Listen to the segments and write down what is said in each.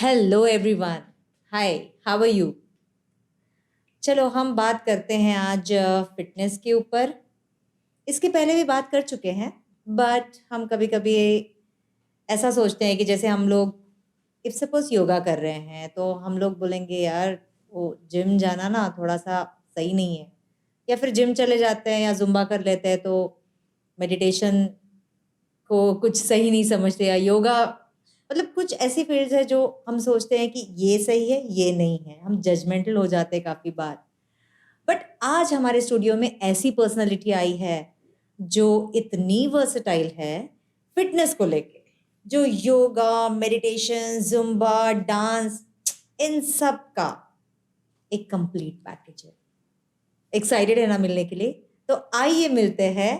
Hello everyone, hi, how are you? चलो हम बात करते हैं आज फिटनेस के ऊपर। इसके पहले भी बात कर चुके हैं, बट हम कभी कभी ऐसा सोचते हैं कि जैसे हम लोग इफ सपोज योगा कर रहे हैं तो हम लोग बोलेंगे यार वो जिम जाना ना थोड़ा सा सही नहीं है, या फिर जिम चले जाते हैं या जुम्बा कर लेते हैं तो मेडिटेशन को कुछ सही नहीं समझते, या योगा मतलब कुछ ऐसी फील्ड्स है जो हम सोचते हैं कि ये सही है ये नहीं है, हम जजमेंटल हो जाते हैं काफी बार। बट आज हमारे स्टूडियो में ऐसी पर्सनालिटी आई है जो इतनी वर्सेटाइल है फिटनेस को लेके, जो योगा, मेडिटेशन, जुम्बा, डांस, इन सब का एक कंप्लीट पैकेज है। एक्साइटेड है ना मिलने के लिए? तो आइए मिलते हैं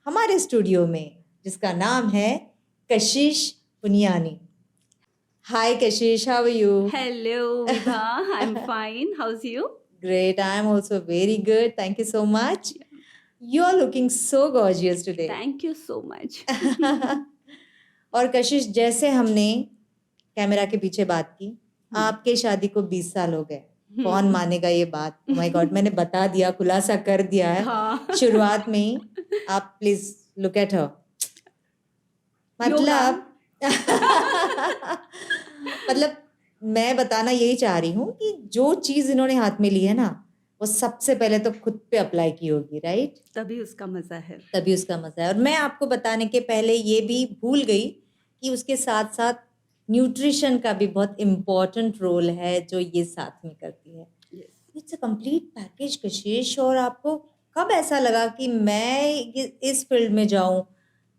हमारे स्टूडियो में, जिसका नाम है कशिश Puniyani. Hi Kashish, how are you? Hello, Vibha. I'm fine. How's you? Great, I am also very good. Thank you so much. You are looking so gorgeous today. Thank you so much. और कशिश, जैसे हमने camera के पीछे बात की, आपके शादी को 20 साल हो गए। कौन मानेगा ये बात? Oh my God, मैंने बता दिया, खुलासा कर दिया है हाँ। शुरुआत में ही। आप प्लीज लुक एट हर। मतलब मतलब मैं बताना यही चाह रही हूँ कि जो चीज इन्होंने हाथ में ली है ना, वो सबसे पहले तो खुद पे अप्लाई की होगी, राइट? तभी उसका मजा है। तभी उसका मजा है। और मैं आपको बताने के पहले ये भी भूल गई कि उसके साथ साथ न्यूट्रिशन का भी बहुत इम्पोर्टेंट रोल है जो ये साथ में करती है। इट्स अ कंप्लीट पैकेज कशिश। और आपको कब ऐसा लगा कि मैं इस फील्ड में जाऊं?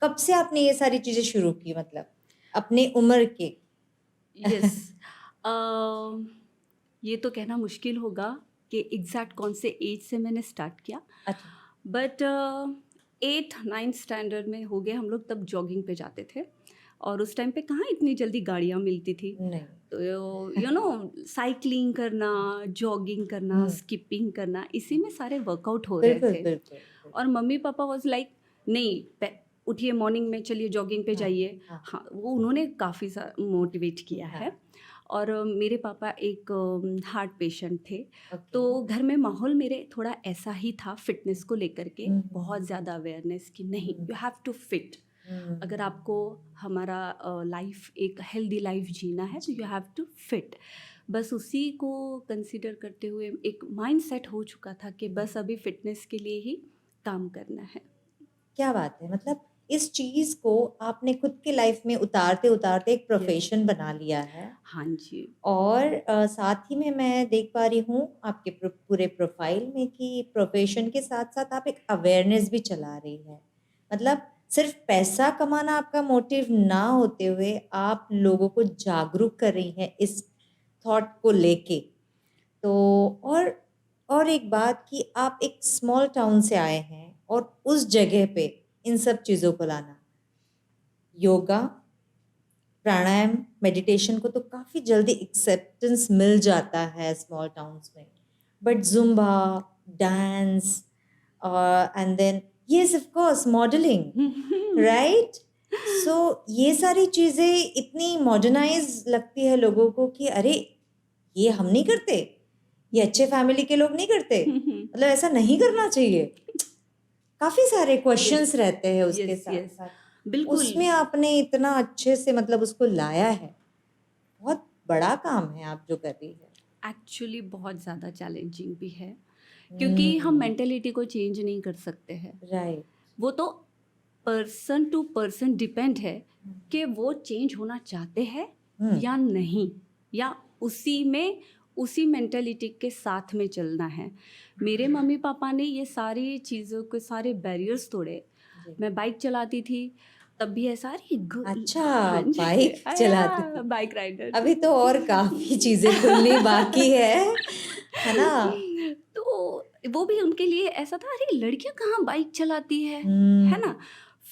कब से आपने ये सारी चीजें शुरू की, मतलब अपने उम्र के? यस ये तो कहना मुश्किल होगा कि एग्जैक्ट कौन से एज से मैंने स्टार्ट किया, अच्छा, बट 8th 9th स्टैंडर्ड में हो गए हम लोग, तब जॉगिंग पे जाते थे। और उस टाइम पे कहाँ इतनी जल्दी गाड़ियाँ मिलती थी, नहीं। तो साइकिलिंग करना, जॉगिंग करना, स्किपिंग करना, इसी में सारे वर्कआउट हो रहे बिल्कुल थे। बिल्कुल। और मम्मी पापा वाज लाइक नहीं, उठिए मॉर्निंग में, चलिए जॉगिंग पे जाइए। हाँ, वो उन्होंने काफ़ी मोटिवेट किया है। और मेरे पापा एक हार्ट पेशेंट थे, तो घर में माहौल मेरे थोड़ा ऐसा ही था फिटनेस को लेकर के, बहुत ज़्यादा अवेयरनेस कि नहीं, यू हैव टू फिट। अगर आपको हमारा लाइफ एक हेल्दी लाइफ जीना है तो यू हैव टू फिट। बस उसी को कंसिडर करते हुए एक माइंड सेट हो चुका था कि बस अभी फिटनेस के लिए ही काम करना है। क्या बात है! मतलब इस चीज को आपने खुद की लाइफ में उतारते उतारते एक प्रोफेशन बना लिया है। हाँ जी। और साथ ही में मैं देख पा रही हूँ आपके पूरे प्रोफाइल में कि प्रोफेशन के साथ साथ आप एक अवेयरनेस भी चला रही है। मतलब सिर्फ पैसा कमाना आपका मोटिव ना होते हुए आप लोगों को जागरूक कर रही हैं इस थॉट को लेके। तो और एक बात कि आप एक स्मॉल टाउन से आए हैं और उस जगह पे इन सब चीज़ों को लाना, योगा, प्राणायाम, मेडिटेशन को तो काफ़ी जल्दी एक्सेप्टेंस मिल जाता है स्मॉल टाउन्स में, but Zumba, dance and then yes of course modelling, right? So ये सारी चीज़ें इतनी मॉडर्नाइज लगती है लोगों को कि अरे ये हम नहीं करते, ये अच्छे फैमिली के लोग नहीं करते, मतलब ऐसा नहीं करना चाहिए। काफ़ी सारे क्वेश्चंस रहते हैं उसके साथ साथ। बिल्कुल। उसमें आपने इतना अच्छे से मतलब उसको लाया है। बहुत बड़ा काम है आप जो कर रही है। एक्चुअली बहुत ज़्यादा चैलेंजिंग भी है, क्योंकि हम मेंटेलिटी को चेंज नहीं कर सकते हैं। राइट। वो तो पर्सन टू पर्सन डिपेंड है कि वो चेंज होना चाहते हैं या नहीं, या उसी मेंटेलिटी के साथ में चलना है। मेरे मम्मी पापा ने ये सारी चीज़ों के सारे बैरियर्स तोड़े। मैं बाइक चलाती थी तब भी है सारी अच्छा, हाँ जी, बाइक चलाती थी। Bike rider. अभी तो और काफी चीजें खुलनी बाकी है ना? तो वो भी उनके लिए ऐसा था, अरे लड़कियां कहाँ बाइक चलाती है ना।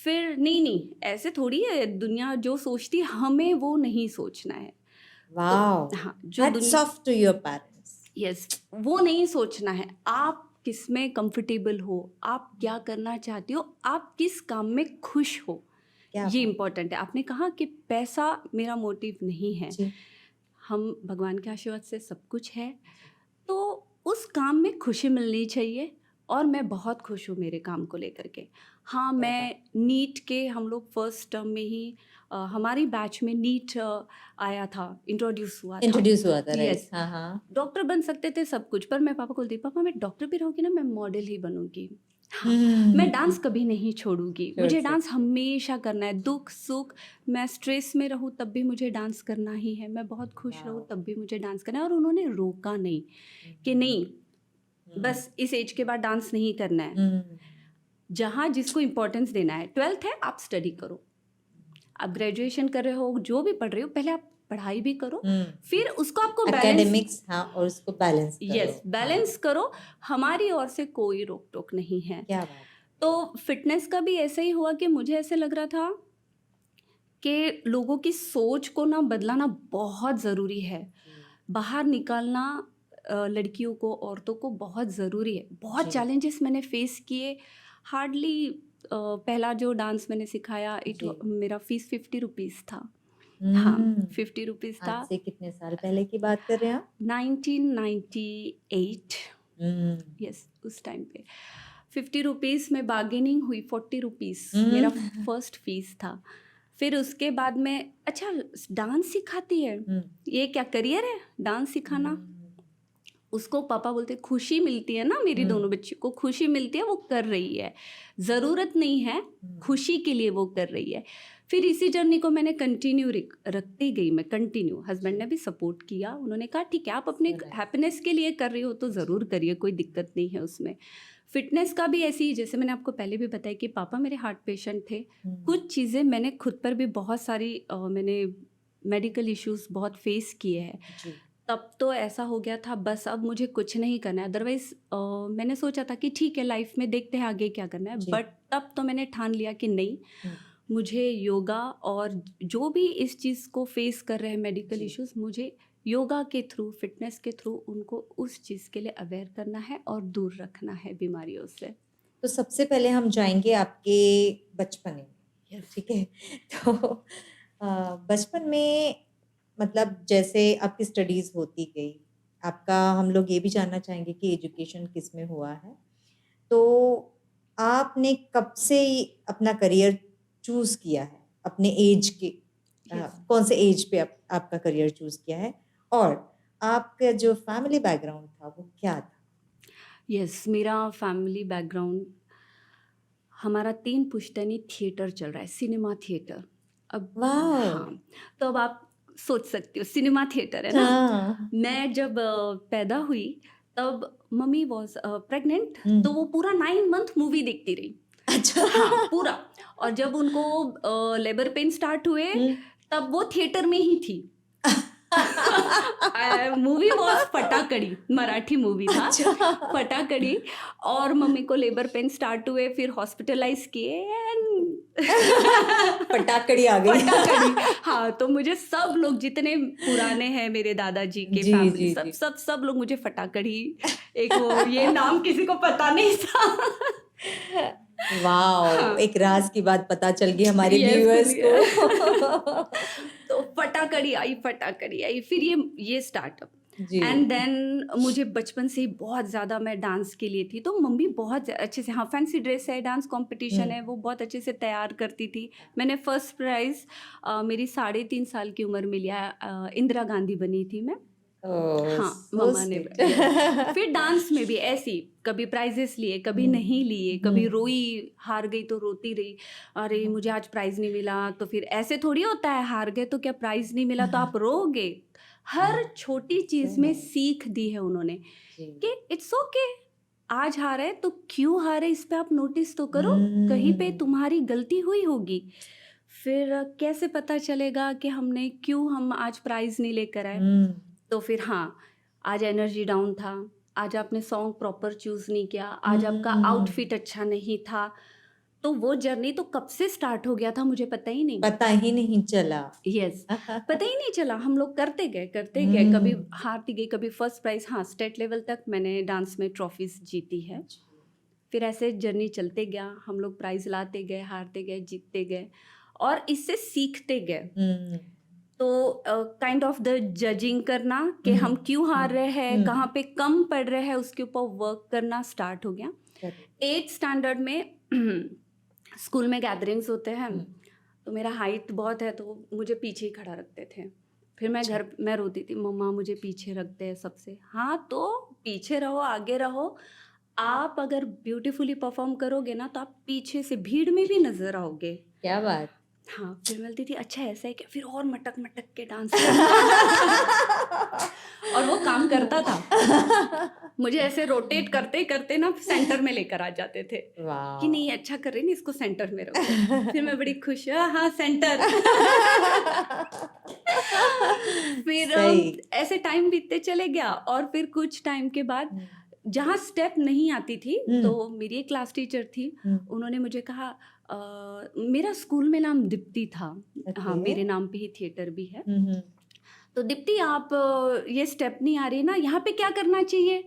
फिर नहीं, ऐसे थोड़ी है दुनिया, जो सोचती है हमें वो नहीं सोचना है। वाओ, तो हाँ, जो hats off to your parents. Yes, वो नहीं सोचना है आप किस में कंफर्टेबल हो, आप क्या करना चाहती हो, आप किस काम में खुश हो, ये इम्पोर्टेंट है। आपने कहा कि पैसा मेरा मोटिव नहीं है। जी। हम भगवान के आशीर्वाद से सब कुछ है, तो उस काम में खुशी मिलनी चाहिए और मैं बहुत खुश हूँ मेरे काम को लेकर के। हाँ, मैं नीट के हम लोग फर्स्ट टर्म में ही हमारी बैच में नीट आया था, इंट्रोड्यूस हुआ था। इंट्रोड्यूस हुआ था, राइट? यस, हाँ हाँ। डॉक्टर बन सकते थे सब कुछ, पर मैं पापा को बोलती, पापा मैं डॉक्टर भी रहूँगी ना, मैं मॉडल ही बनूंगी। हाँ, मैं डांस कभी नहीं छोड़ूंगी, छोड़ मुझे डांस सकते। हमेशा करना है। दुख सुख, मैं स्ट्रेस में रहूँ तब भी मुझे डांस करना ही है, मैं बहुत खुश रहूँ तब भी मुझे डांस करना है। और उन्होंने रोका नहीं कि नहीं बस इस एज के बाद डांस नहीं करना है। जहाँ जिसको इम्पोर्टेंस देना है, 12th है आप स्टडी करो, आप ग्रेजुएशन कर रहे हो, जो भी पढ़ रहे हो, पहले आप पढ़ाई भी करो, फिर उसको आपको बैलेंस, एकेडमिक्स, हाँ, और उसको बैलेंस करो। यस, बैलेंस करो। हमारी ओर से कोई रोक टोक नहीं है। क्या बात। तो फिटनेस का भी ऐसा ही हुआ कि मुझे ऐसे लग रहा था कि लोगों की सोच को ना बदलाना बहुत ज़रूरी है, बाहर निकालना लड़कियों को, औरतों को बहुत ज़रूरी है। बहुत जी। चैलेंजेस मैंने फेस किए। हार्डली पहला जो डांस मैंने सिखाया जी। मेरा फीस 50 रुपीज़ था। हाँ, 50 रुपीज़ था। आज से कितने साल पहले की बात कर रहे हैं आप? 1998, यस, उस टाइम पे 50 रुपीज़ में बार्गेनिंग हुई, 40 रुपीज़ मेरा फर्स्ट फीस था। फिर उसके बाद में अच्छा डांस सिखाती है, ये क्या करियर है डांस सिखाना? उसको पापा बोलते खुशी मिलती है ना, मेरी दोनों बच्ची को खुशी मिलती है, वो कर रही है, ज़रूरत नहीं है, खुशी के लिए वो कर रही है। फिर इसी जर्नी को मैंने कंटिन्यू रखती गई, मैं कंटिन्यू, हस्बैंड ने भी सपोर्ट किया, उन्होंने कहा ठीक है आप अपने हैप्पीनेस के लिए कर रही हो तो ज़रूर करिए, कोई दिक्कत नहीं है उसमें। फिटनेस का भी ऐसी ही, जैसे मैंने आपको पहले भी बताया कि पापा मेरे हार्ट पेशेंट थे, कुछ चीज़ें मैंने खुद पर भी बहुत सारी मैंने मेडिकल इश्यूज बहुत फेस किए हैं। तब तो ऐसा हो गया था बस अब मुझे कुछ नहीं करना है, अदरवाइज मैंने सोचा था कि ठीक है लाइफ में देखते हैं आगे क्या करना है, बट तब तो मैंने ठान लिया कि नहीं, मुझे योगा और जो भी इस चीज़ को फेस कर रहे हैं मेडिकल इश्यूज, मुझे योगा के थ्रू, फिटनेस के थ्रू उनको उस चीज़ के लिए अवेयर करना है और दूर रखना है बीमारियों से। तो सबसे पहले हम जाएंगे आपके बचपन में, ठीक है? तो बचपन में मतलब जैसे आपकी स्टडीज़ होती गई, आपका हम लोग ये भी जानना चाहेंगे कि एजुकेशन किस में हुआ है? तो आपने कब से अपना करियर चूज़ किया है? अपने एज के कौन से एज पे आपका करियर चूज़ किया है? और आपका जो फैमिली बैकग्राउंड था वो क्या था? यस, मेरा फैमिली बैकग्राउंड, हमारा 3 पुश्तैनी थिएटर चल रहा है, सिनेमा थिएटर। अब हाँ, तो अब आप सोच सकती हो सिनेमा थिएटर है ना। मैं जब पैदा हुई तब मम्मी वॉज प्रेग्नेंट, तो वो पूरा 9 मंथ मूवी देखती रही। अच्छा। हाँ, पूरा। और जब उनको लेबर पेन स्टार्ट हुए तब वो थिएटर में ही थी। मूवी वॉज फटाकड़ी, मराठी मूवी था। फटाकड़ी। और मम्मी को लेबर पेन स्टार्ट हुए, फिर हॉस्पिटलाइज किए फटाकड़ी आ गई। फटाकड़ी। हाँ, तो मुझे सब लोग जितने पुराने हैं मेरे दादाजी के फैमिली, सब लोग मुझे फटाकड़ी, एक वो ये नाम किसी को पता नहीं था। वाओ, एक राज की बात पता चल गई हमारे व्यूअर्स को। तो फटाकड़ी आई, फिर ये स्टार्टअप। एंड देन मुझे बचपन से ही बहुत ज़्यादा मैं डांस के लिए थी, तो मम्मी बहुत अच्छे से, हाँ फैंसी ड्रेस है, डांस कंपटीशन है, वो बहुत अच्छे से तैयार करती थी। मैंने फर्स्ट प्राइज़ मेरी 3.5 साल की उम्र में लिया, इंदिरा गांधी बनी थी मैं। हाँ, मम्मा ने। फिर डांस में भी ऐसी कभी प्राइजेस लिए, कभी नहीं लिए, कभी रोई, हार गई तो रोती रही, अरे मुझे आज प्राइज नहीं मिला, तो फिर ऐसे थोड़ी होता है, हार गए तो क्या प्राइज नहीं मिला तो आप रोगे। हर छोटी चीज में सीख दी है उन्होंने कि इट्स ओके, आज हारे तो क्यों हारे, इस पे आप नोटिस तो करो, कहीं पे तुम्हारी गलती हुई होगी। फिर कैसे पता चलेगा कि हम आज प्राइज नहीं लेकर आए। तो फिर हाँ, आज एनर्जी डाउन था, आज आपने सॉन्ग प्रॉपर चूज़ नहीं किया, आज आपका आउटफिट अच्छा नहीं था, तो वो जर्नी तो कब से स्टार्ट हो गया था मुझे पता ही नहीं चला। यस, पता ही नहीं चला, हम लोग करते गए, कभी हारती गई, कभी फर्स्ट प्राइज, हाँ स्टेट लेवल तक मैंने डांस में ट्रॉफीज जीती है। फिर ऐसे जर्नी चलते गया, हम लोग प्राइज लाते गए, हारते गए, जीतते गए और इससे सीखते गए। तो काइंड ऑफ द जजिंग करना कि हम क्यों हार रहे हैं, कहाँ पे कम पड़ रहे हैं, उसके ऊपर वर्क करना स्टार्ट हो गया। 8th स्टैंडर्ड में स्कूल में गैदरिंग्स होते हैं, तो मेरा हाइट बहुत है तो मुझे पीछे ही खड़ा रखते थे। फिर मैं घर मैं रोती थी, मम्मा मुझे पीछे रखते हैं सबसे। हाँ तो पीछे रहो, आगे रहो, आप अगर ब्यूटीफुली परफॉर्म करोगे ना तो आप पीछे से भीड़ में भी नजर आओगे। क्या बात। हाँ, फिर मिलती थी, अच्छा ऐसा है क्या, फिर और मटक मटक के डांस और वो काम करता था। मुझे ऐसे रोटेट करते करते ना सेंटर में लेकर आ जाते थे कि नहीं अच्छा कर रही, नहीं इसको सेंटर में रखो। फिर मैं बड़ी खुश, हाँ सेंटर। फिर ऐसे टाइम बीतते चले गया और फिर कुछ टाइम के बाद जहाँ स्टेप नहीं आती थी तो मेरी एक क्लास टीचर थी, उन्होंने मुझे कहा मेरा स्कूल में नाम दीप्ति था। हाँ, मेरे नाम पे ही थिएटर भी है। तो दीप्ति आप ये स्टेप नहीं आ रही ना, यहाँ पे क्या करना चाहिए?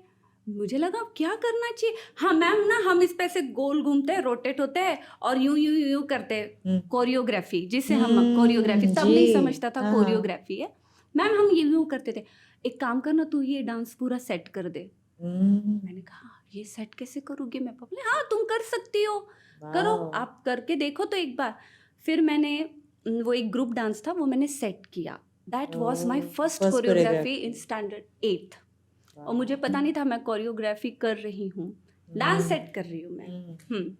मुझे लगा क्या करना चाहिए? हाँ मैम ना हम इस पे से गोल घूमते हैं, रोटेट होते हैं और यूं यूं यूं करते हैं, कोरियोग्राफी, जिसे हम कोरियोग्राफी, तब नहीं समझता था कोरियोग्राफी है। मैम हम यूं करते थे, एक काम करना तू ये डांस पूरा सेट कर दे। मैंने कहा ये सेट कैसे करोगे? मैं बोले हाँ तुम कर सकती हो, करो, आप करके देखो तो एक बार। फिर मैंने वो एक ग्रुप डांस था वो मैंने सेट किया। That was my first choreography in standard 8th। और मुझे पता नहीं था मैं कोरियोग्राफी कर रही हूँ, डांस सेट कर रही हूँ मैं।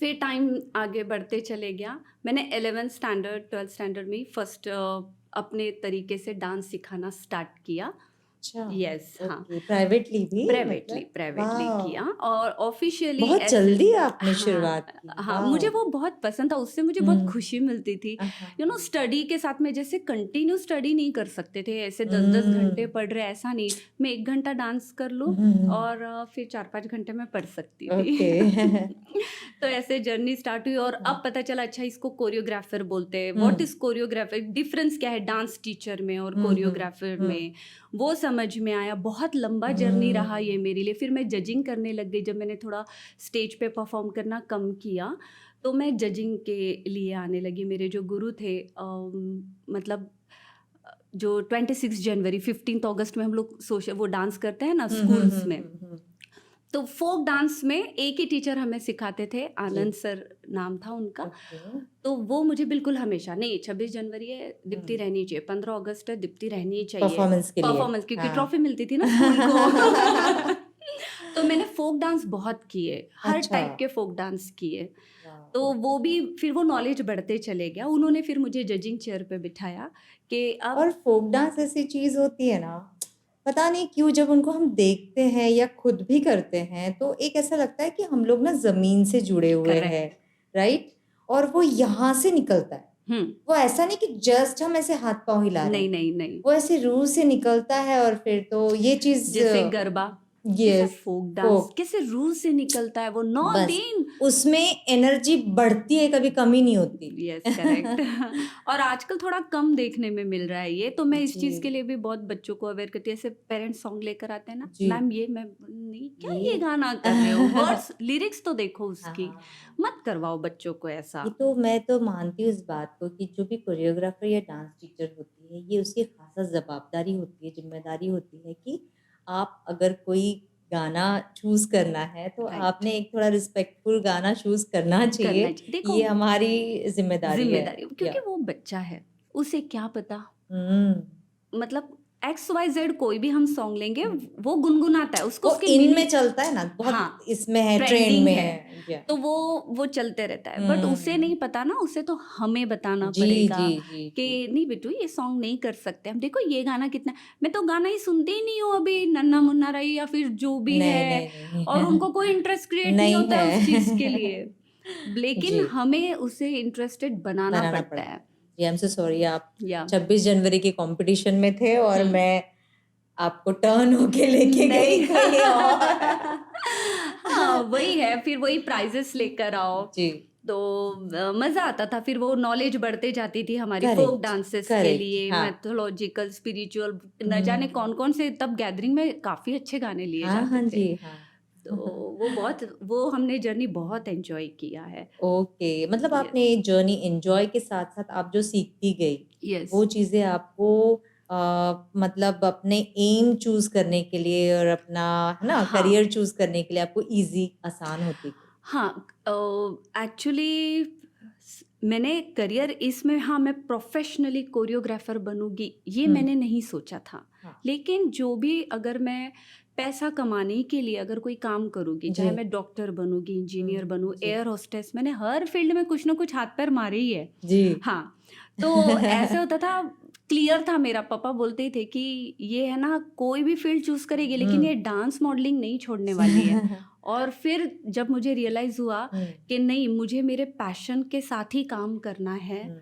फिर टाइम आगे बढ़ते चले गया। मैंने 11th स्टैंडर्ड 12th स्टैंडर्ड में फर्स्ट अपने तरीके से डांस सिखाना स्टार्ट किया। यस, हाँ, प्राइवेटली किया और ऑफिशियली बहुत जल्दी आपने शुरुआत की। हाँ, मुझे वो बहुत पसंद था, उससे मुझे बहुत खुशी मिलती थी। यू नो, स्टडी के साथ में जैसे कंटिन्यू स्टडी नहीं कर सकते थे, ऐसे 10-10 घंटे पढ़ रहे, ऐसा नहीं। मैं 1 घंटा डांस कर लूँ और फिर 4-5 घंटे में पढ़ सकती थी। तो ऐसे जर्नी स्टार्ट हुई और अब पता चला अच्छा इसको कोरियोग्राफर बोलते हैं। व्हाट इज कोरियोग्राफर, डिफरेंस क्या है डांस टीचर में और कोरियोग्राफर में, वो समझ में आया। बहुत लंबा जर्नी रहा ये मेरे लिए। फिर मैं जजिंग करने लग गई। जब मैंने थोड़ा स्टेज पे परफॉर्म करना कम किया तो मैं जजिंग के लिए आने लगी। मेरे जो गुरु थे मतलब जो 26 जनवरी 15 अगस्त में हम लोग सोशल वो डांस करते हैं ना स्कूल्स में, तो फोक डांस में एक ही टीचर हमें सिखाते थे, आनंद सर नाम था उनका। तो वो मुझे बिल्कुल हमेशा, नहीं 26 जनवरी है दीप्ति रहनी चाहिए, 15 अगस्त है दीप्ति रहनी चाहिए परफॉर्मेंस क्योंकि ट्रॉफी मिलती थी ना स्कूल को। तो मैंने फोक डांस बहुत किए, हर टाइप के फोक डांस किए। तो वो भी फिर वो नॉलेज बढ़ते चले गया। उन्होंने फिर मुझे जजिंग चेयर पे बिठाया कि अब, और फोक डांस ऐसी चीज होती है ना, पता नहीं क्यों जब उनको हम देखते हैं या खुद भी करते हैं तो एक ऐसा लगता है कि हम लोग ना जमीन से जुड़े हुए हैं, राइट? और वो यहाँ से निकलता है। वो ऐसा नहीं कि जस्ट हम ऐसे हाथ पांव हिला रहे हैं, नहीं, वो ऐसे रूह से निकलता है। और फिर तो ये चीज जैसे गरबा, फोक डांस कैसे रूह से निकलता है, वो 9 दिन उसमें एनर्जी बढ़ती है, कभी कमी नहीं होती। Yes, correct. और आजकल थोड़ा कम देखने में मिल रहा है ये, तो मैं इस चीज के लिए भी बहुत बच्चों को अवेयर करती हूँ। ऐसे पेरेंट्स सॉन्ग लेकर आते हैं ना, मैम ये मैं नहीं, क्या ये गाना कर रहे हो, वर्ड्स लिरिक्स तो देखो उसकी, मत करवाओ बच्चों को ऐसा। ये तो मैं तो मानती हूँ इस बात को कि जो भी कोरियोग्राफर या डांस टीचर होती है, ये उसकी खासा जवाबदारी होती है, जिम्मेदारी होती है कि आप अगर कोई गाना चूज करना है तो आपने एक थोड़ा रिस्पेक्टफुल गाना चूज करना चाहिए। ये हमारी जिम्मेदारी है, क्योंकि वो बच्चा है, उसे क्या पता। मतलब XYZ कोई भी हम सॉन्ग लेंगे, वो गुनगुनाता है, उसको इनमें चलता है ना, बहुत इसमें है, ट्रेंड में है, तो वो चलते रहता है। बट उसे नहीं पता ना, उसे तो हमें बताना पड़ेगा कि नहीं बेटू ये सॉन्ग नहीं कर सकते हम, देखो ये गाना कितना, मैं तो गाना ही सुनती ही नहीं हूँ अभी, नन्ना मुन्ना रही या फिर जो भी है, और उनको कोई इंटरेस्ट क्रिएट नहीं होता है उस चीज के लिए, लेकिन हमें उसे इंटरेस्टेड बनाना पड़ता है। I'm so sorry, आप 26 जनवरी के कंपटीशन में थे और मैं आपको टर्न होके लेके गई कहीं और। हाँ वही है, फिर वही प्राइजेस लेकर आओ जी, तो मजा आता था। फिर वो नॉलेज बढ़ते जाती थी हमारी फोक डांसेस के लिए, मैथोलॉजिकल, स्पिरिचुअल, न जाने कौन कौन से, तब गैदरिंग में काफी अच्छे गाने लिए जाते थे। तो वो हमने जर्नी बहुत एंजॉय किया है। ओके, मतलब यस, आपने जर्नी एन्जॉय के साथ-साथ आप जो सीखती गई, यस, वो चीज़ें आपको मतलब अपने एम चूज़ करने के लिए और अपना है ना हाँ, करियर चूज़ करने के लिए आपको ईज़ी आसान होती गई। हाँ, एक्चुअली मैंने करियर इसमें, हाँ, मैं प्रोफेशनली कोरियोग्राफर बनूँगी, ये हुँ, मैंने नहीं सोचा था। हाँ, लेकिन जो भी अगर मैं पैसा कमाने के लिए अगर कोई काम करूँगी, जी। चाहे मैं डॉक्टर बनूँगी, इंजीनियर बनूँ, जी, एयर होस्टेस, मैंने हर फील्ड में कुछ ना कुछ हाथ पैर मारे ही है। जी। हाँ, तो ऐसे होता था, क्लियर था मेरा, पापा बोलते ही थे कि ये है ना, कोई भी फील्ड चूज़ करेगी लेकिन हुँ। ये डांस मॉडलिंग नहीं छोड़ने वाली है। और फिर जब मुझे रियलाइज़ हुआ हुँ, कि नहीं, मुझे मेरे पैशन के साथ ही काम करना है, हुँ।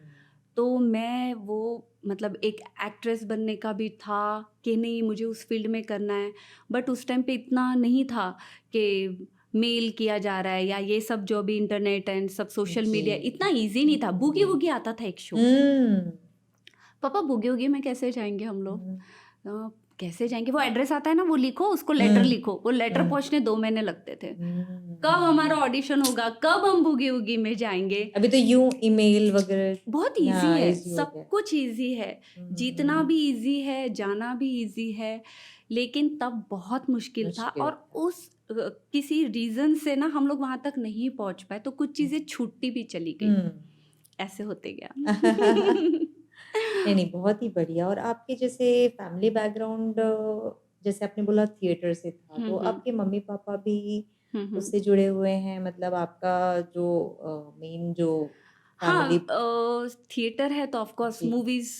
तो मैं वो मतलब एक एक्ट्रेस बनने का भी था कि नहीं, मुझे उस फील्ड में करना है। बट उस टाइम पे इतना नहीं था कि मेल किया जा रहा है या ये सब जो भी इंटरनेट एंड सब सोशल जी। मीडिया, इतना ईज़ी नहीं था। बूगी जी। वूगी आता था एक शो। हुँ। पापा बूगी वूगी में कैसे जाएँगे हम लोग? हुँ, कैसे जाएँगे? वो एड्रेस आता है ना, वो लिखो, उसको लेटर हुँ, लिखो। वो लेटर हुँ, पहुँचने 2 महीने लगते थे। कब हुँ। हमारा ऑडिशन होगा? कब हम बूगी वूगी में जाएँगे? अभी तो यूँ ईमेल बहुत वगैरह ईज़ी हाँ, है, ईज़ी हो सब गया। कुछ ईज़ी है। जीतना हुँ, भी ईज़ी है, जाना भी ईज़ी है, लेकिन तब बहुत मुश्किल था। मुश्किल और था। उस किसी रीज़न से ना हम लोग वहाँ तक नहीं पहुँच पाए, तो कुछ चीज़ें छूटती भी चली गई। हुँ। ऐसे होते गया। नहीं, नहीं, बहुत ही बढ़िया और आपके जैसे फैमिली बैकग्राउंड जैसे आपने बोला थिएटर से था, हुँ, तो हुँ। आपके मम्मी-पापा भी हुँ, हुँ। उससे जुड़े हुए हैं? मतलब आपका जो मेन जो हाँ, फैमिली थिएटर है तो ऑफ कोर्स जी, मूवीज़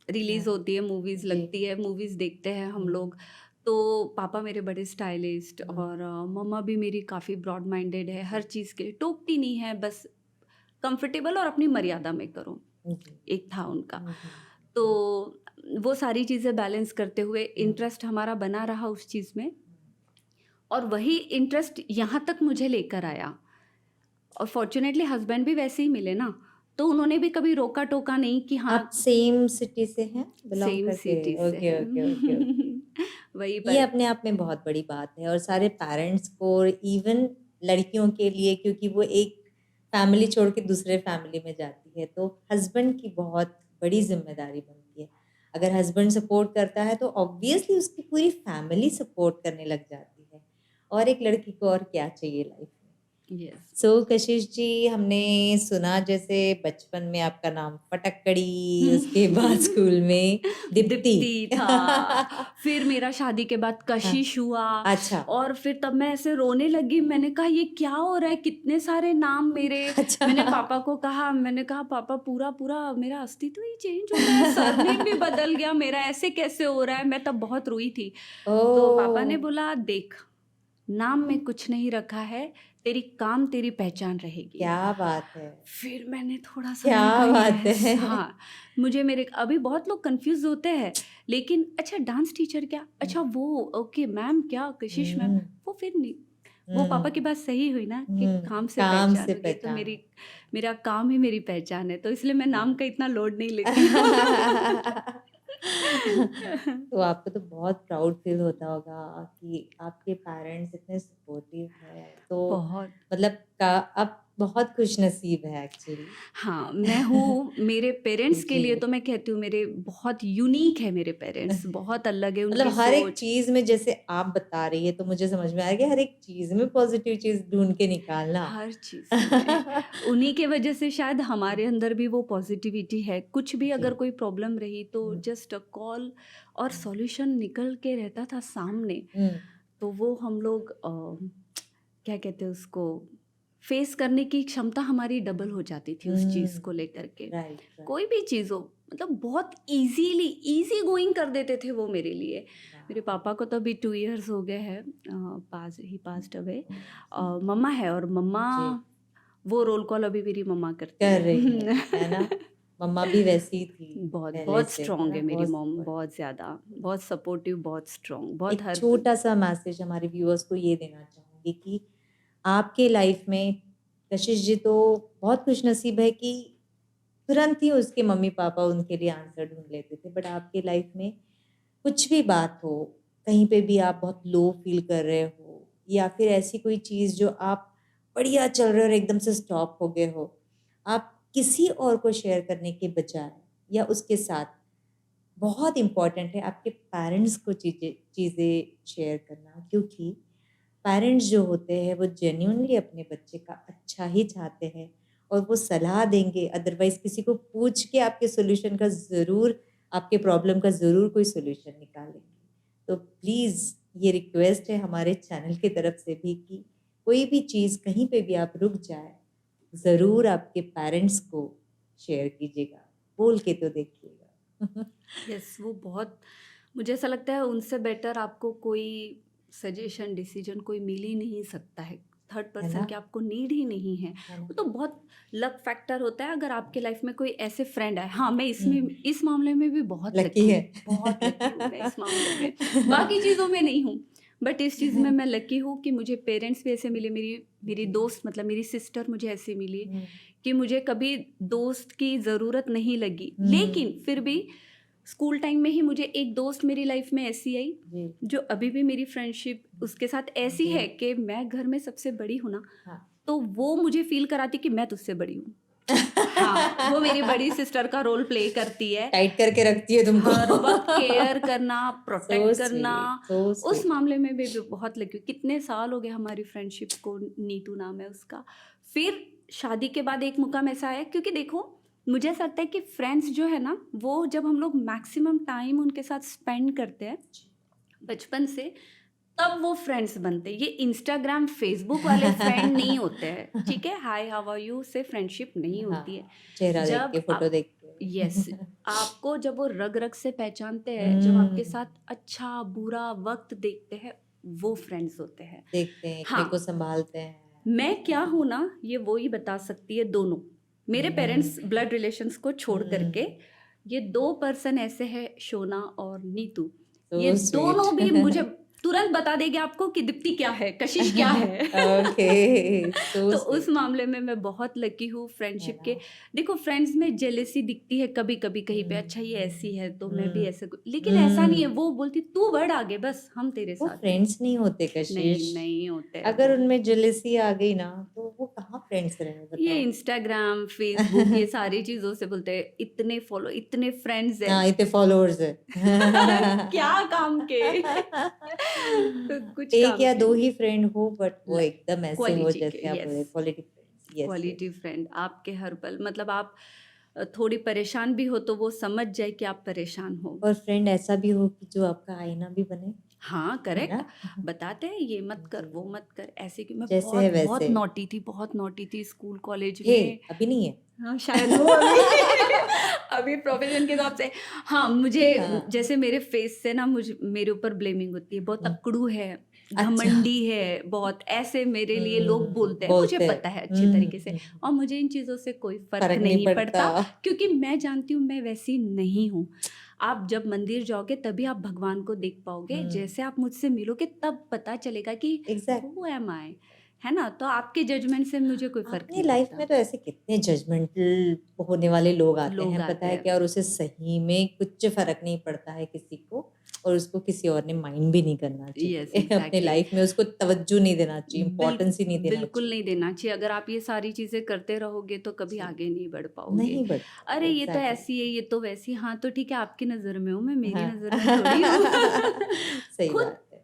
हाँ, रिलीज़ होती है, मूवीज़ जी। लगती है, मूवीज़ देखते हैं हम हुँ, लोग। तो पापा मेरे बड़े स्टाइलिस्ट हुँ, और मम्मा भी मेरी काफ़ी ब्रॉड माइंडेड है, हर जी, चीज़ के लिए टोकती नहीं है, बस कंफर्टेबल और अपनी मर्यादा में करो, जी। एक था उनका। हुँ, हुँ, तो हुँ, वो सारी चीज़ें बैलेंस करते हुए हुँ, इंटरेस्ट हमारा बना रहा उस चीज़ में, और वही इंटरेस्ट यहाँ तक मुझे लेकर आया। और फॉर्च्यूनेटली हस्बैंड भी वैसे ही मिले ना, तो उन्होंने भी कभी रोका-टोका नहीं कि हाँ, आप सेम सिटी से हैं? बिलॉन्ग सेम करते सिटी से ओके, है। Okay, okay, okay. वही ये पर अपने आप में बहुत बड़ी बात है और सारे पेरेंट्स को और इवन लड़कियों के लिए क्योंकि वो एक फैमिली छोड़ के दूसरे फैमिली में जाती है तो हस्बैंड की बहुत बड़ी ज़िम्मेदारी बनती है। अगर हस्बैंड सपोर्ट करता है तो ऑब्वियसली उसकी पूरी फैमिली सपोर्ट करने लग जाती है और एक लड़की को और क्या चाहिए लाइफ में। यस। सो कशिश जी हमने सुना जैसे बचपन में आपका नाम फटक्कड़ी उसके बाद स्कूल में दीप्ति दीप्ति था, फिर मेरा शादी के बाद हाँ, कशिश हुआ, अच्छा, और फिर तब मैं ऐसे रोने लगी। मैंने कहा ये क्या हो रहा है? कितने सारे नाम मेरे। अच्छा। मैंने पापा को कहा, मैंने कहा पापा पूरा मेरा अस्तित्व ही चेंज हो गया, सरनेम भी बदल गया मेरा, ऐसे कैसे हो रहा है? मैं तब बहुत रोई थी। तो पापा ओह! ने बोला देख, नाम में कुछ नहीं रखा है, तेरी काम तेरी पहचान रहेगी। क्या बात है! फिर मैंने थोड़ा-सा, क्या मैंने कहा बात यस, है! हाँ, मुझे मेरे अभी बहुत लोग कन्फ्यूज़ होते हैं, लेकिन अच्छा डांस टीचर क्या? हुँ, अच्छा वो, ओके मैम क्या? कशिश मैम? हुँ, वो फिर नहीं, वो हुँ, पापा की बात सही हुई ना कि हुँ, काम से काम पहचान से होगी, तो पहचान मेरा काम ही मेरी पहचान है, तो इसलिए मैं नाम का इतना लोड नहीं लेती हूँ। तो आपको तो बहुत प्राउड फ़ील होता होगा कि आपके पेरेंट्स इतने सपोर्टिव हैं, तो बहुत। मतलब का आप बहुत खुशनसीब हैं एक्चुअली। हाँ, मैं हूँ, मेरे पेरेंट्स के जी। लिए तो मैं कहती हूँ, मेरे बहुत यूनिक है, मेरे पेरेंट्स बहुत अलग है, मतलब उनकी हर एक सोच, चीज़ में जैसे आप बता रही हैं, तो मुझे समझ में आ गया हर एक चीज़ में पॉज़िटिव चीज़ ढूँढ के निकालना। हर चीज़ में। उन्हीं के वजह से शायद हमारे अंदर भी वो पॉज़िटिविटी है। कुछ भी जी। अगर कोई प्रॉब्लम रही तो हुँ, जस्ट अ कॉल और हुँ, सॉल्यूशन निकल के रहता था सामने। हुँ, तो वो हम लोग क्या कहते हैं उसको, फेस करने की क्षमता हमारी डबल हो जाती थी उस चीज़ हुँ, को लेकर के। Right, right. कोई भी चीज़ हो, मतलब बहुत ईज़िली ईज़ी गोइंग कर देते थे वो मेरे लिए। मेरे वाह! पापा को तो अभी 2 इयर्स हो गए हैं, ही पास्ड अवे। मम्मा है, और मम्मा, जी, वो रोल कॉल अभी मेरी मम्मा करती कर है। रही है ना? मम्मा भी वैसी ही थी बहुत, पहले बहुत से, है स्ट्रॉन्ग ना? है मेरी बहुत मॉम, सपोर्ट बहुत ज़्यादा, बहुत सपोर्टिव, बहुत स्ट्रॉन्ग, बहुत एक हर छोटा-सा मैसेज हमारे व्यूअर्स को ये देना चाहूँगी कि आपके लाइफ में कशिश जी तो बहुत खुशनसीब है कि तुरंत ही उसके मम्मी-पापा उनके लिए आंसर ढूँढ लेते थे। बट आपके लाइफ में कुछ भी बात हो, कहीं पे भी आप बहुत लो फ़ील कर रहे हो या फिर ऐसी कोई चीज़ जो आप बढ़िया चल रहे हो और एकदम से स्टॉप हो गए हो, आप किसी और को शेयर करने के बजाय या उसके साथ, बहुत इम्पॉर्टेंट है आपके पेरेंट्स को चीज़ें शेयर करना, क्योंकि पेरेंट्स जो होते हैं वो जेन्युइनली अपने बच्चे का अच्छा ही चाहते हैं और वो सलाह देंगे, अदरवाइज किसी को पूछ के आपके सॉल्यूशन का ज़रूर, आपके प्रॉब्लम का ज़रूर कोई सॉल्यूशन निकालेंगे। तो प्लीज़ ये रिक्वेस्ट है हमारे चैनल की तरफ से भी कि कोई भी चीज़ कहीं पे भी आप रुक जाए, ज़रूर आपके पेरेंट्स को शेयर कीजिएगा, बोल के तो देखिएगा। यस, वो बहुत, मुझे ऐसा लगता है उनसे बेटर आपको कोई सजेशन डिसीजन कोई मिल ही नहीं सकता है। थर्ड है पर्सन ना? की आपको नीड ही नहीं है। है वो ना? तो बहुत लक फैक्टर होता है अगर आपके लाइफ में कोई ऐसे फ्रेंड आए। हाँ, मैं हुँ, इस मामले में भी बहुत लकी लकी है। हूँ, बहुत लकी हूँ मैं इस मामले में। बाकी चीज़ों में नहीं हूँ, बट इस चीज़ में मैं लकी हूँ कि मुझे पेरेंट्स भी ऐसे मिले, मेरी दोस्त मतलब मेरी सिस्टर मुझे ऐसी मिली हुँ, कि मुझे कभी दोस्त की ज़रूरत नहीं लगी। हुँ, लेकिन फिर भी स्कूल टाइम में ही मुझे एक दोस्त मेरी लाइफ में ऐसी आई, जी, जो अभी भी मेरी फ्रेंडशिप उसके साथ ऐसी जी, है कि मैं घर में सबसे बड़ी हूँ ना, हाँ। तो वो मुझे फ़ील कराती कि मैं तुझसे बड़ी हूँ। हाँ, वो मेरी बड़ी सिस्टर का रोल प्ले करती है। टाइट करके रखती है तुमको। हर वक़्त केयर करना, सो प्रोटेक्ट करना, स्वीट, सो उस स्वीट। मामले में भी बहुत लकी हूँ। कितने साल हो गए हमारी फ्रेंडशिप को, नीतू नाम है उसका। फिर शादी के बाद एक मुकाम ऐसा आया, क्योंकि देखो मुझे ऐसा लगता है कि फ्रेंड्स जो है ना, वो जब हम लोग मैक्सिमम टाइम उनके साथ स्पेंड करते हैं बचपन से, तब वो फ्रेंड्स बनते हैं। ये इंस्टाग्राम, फेसबुक वाले फ्रेंड नहीं होते हैं, ठीक है? हाय हाउ आर यू से फ्रेंडशिप नहीं होती है। हाँ, चेहरा देख के, जब फोटो आप, देख के। यस, आपको जब वो रग रग से पहचानते हैं, जब आपके हुँ, साथ अच्छा बुरा वक्त देखते हैं, वो फ्रेंड्स होते हैं। देखते हैं, एक मेरे को हाँ, संभालते हैं। मैं क्या हूँ ना, ये वो ही बता सकती है, दोनों मेरे पेरेंट्स हुँ, ब्लड रिलेशंस को छोड़ करके, हुँ, ये दो पर्सन ऐसे हैं, शोना और नीतू, ये सो स्वीट। दोनों भी मुझे तुरंत बता देंगे आपको कि दीप्ति क्या है, कशिश क्या है। ओके, सो तो उस स्वीट, मामले में मैं बहुत लकी हूँ है फ्रेंडशिप ना? के। देखो फ्रेंड्स में जेलेसी दिखती है कभी कभी कहीं पे, हुँ, अच्छा ये ऐसी है तो मैं भी हुँ, ऐसे, लेकिन ऐसा नहीं है। हुँ। वो बोलती तू बढ़ आगे, बस हम तेरे वो साथ हैं। फ्रेंड्स नहीं होते कशिश। नहीं, नहीं होते हैं अगर वो। उनमें जेलसी आ गई ना, तो वो कहाँ फ्रेंड्स रहे ये बताओ? इंस्टाग्राम, फेसबुक, ये सारी चीज़ों से बोलते हैं, इतने फॉलो, इतने फ्रेंड्स हैं। हाँ, इतने फॉलोअर्स है। क्या काम के? तो कुछ एक काम या के दो नहीं। ही फ्रेंड हो, बट वो एकदम ऐसे हो क्वालिटी के, जैसे आप यस, बोले quality friends. Yes, yes. Quality friend आपके हर पल, मतलब आप थोड़ी परेशान भी हो तो वो समझ जाए कि आप परेशान हो। और फ्रेंड ऐसा भी हो कि जो आपका आईना भी बने, हाँ, है करेक्ट। ना? बताते हैं ये मत कर, वो जी, मत कर, ऐसे कि मैं जैसे है बहुत बहुत वैसे। नॉटी थी, बहुत नॉटी थी स्कूल कॉलेज थे, में। अभी नहीं है? हाँ, शायद हो अभी। अभी प्रोफेशन के हिसाब से। हाँ, मुझे हाँ। जैसे मेरे फेस से ना मुझे मेरे ऊपर ब्लेमिंग होती है, बहुत हुँ, अकड़ू है, अच्छा। घमंडी है, बहुत ऐसे मेरे लिए लोग बोलते हैं, मुझे बोलते हैं। पता है अच्छे तरीके से। हुँ। और मुझे इन चीज़ों से कोई फ़र्क फ़र्क नहीं नहीं पड़ता। पड़ता, क्योंकि मैं जानती हूँ मैं वैसी नहीं हूँ। आप जब मंदिर जाओगे तभी आप भगवान को देख पाओगे, हुँ, जैसे आप मुझसे मिलोगे तब पता चलेगा कि हू एग्ज़ैक्टली। एम आई, है ना? तो आपके जजमेंट से मुझे कोई फ़र्क अपनी नहीं लाइफ पड़ता। में तो ऐसे कितने जजमेंटल होने वाले लोग आते लोग हैं, पता आते है हैं। क्या? और उसे सही में कुछ फ़र्क नहीं पड़ता है किसी को, और उसको किसी और ने माइंड भी नहीं करना यस, चाहिए। अपनी एग्ज़ैक्टली। लाइफ में उसको तवज्जो नहीं देना चाहिए, बिल इम्पोर्टेंस ही नहीं देना बिल्कुल चाहिए। नहीं देना चाहिए। अगर आप ये सारी चीज़ें करते रहोगे तो कभी जी, आगे नहीं बढ़ पाओगे। नहीं बढ़ पाओगे, अरे ये तो एग्ज़ैक्टली। ऐसी है, ये तो वैसी, हाँ तो ठीक है, आपकी नज़र में हूँ मैं, मेरी हाँ। नज़र में थोड़ी हूँ। सही खुद बात है।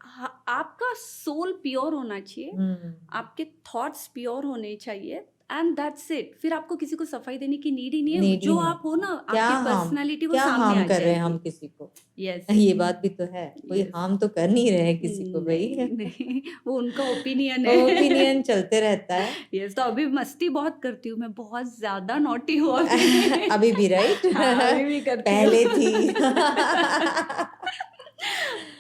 आपका सोल प्योर होना चाहिए, हुँ, आपके थॉट्स प्योर होने चाहिए, एंड दैट्स इट। फिर आपको किसी को सफाई देने की नीड ही नहीं है। नीड ही जो नहीं। आप हो ना, आपकी पर्सनैलिटी वो क्या सामने हार्म आ कर रहे हैं हम जाएगी। किसी को? यस, ये बात भी तो है, कोई यस। हार्म तो कर नहीं रहे हैं किसी को नहीं, भई। नहीं, वो उनका ओपिनियन है। ओपिनियन चलते रहता है। यस, तो अभी मस्ती बहुत करती हूँ मैं, बहुत ज़्यादा नॉटी हूँ अभी। अभी भी राइट? हाँ, अभी भी करती हूँ। पहले थी।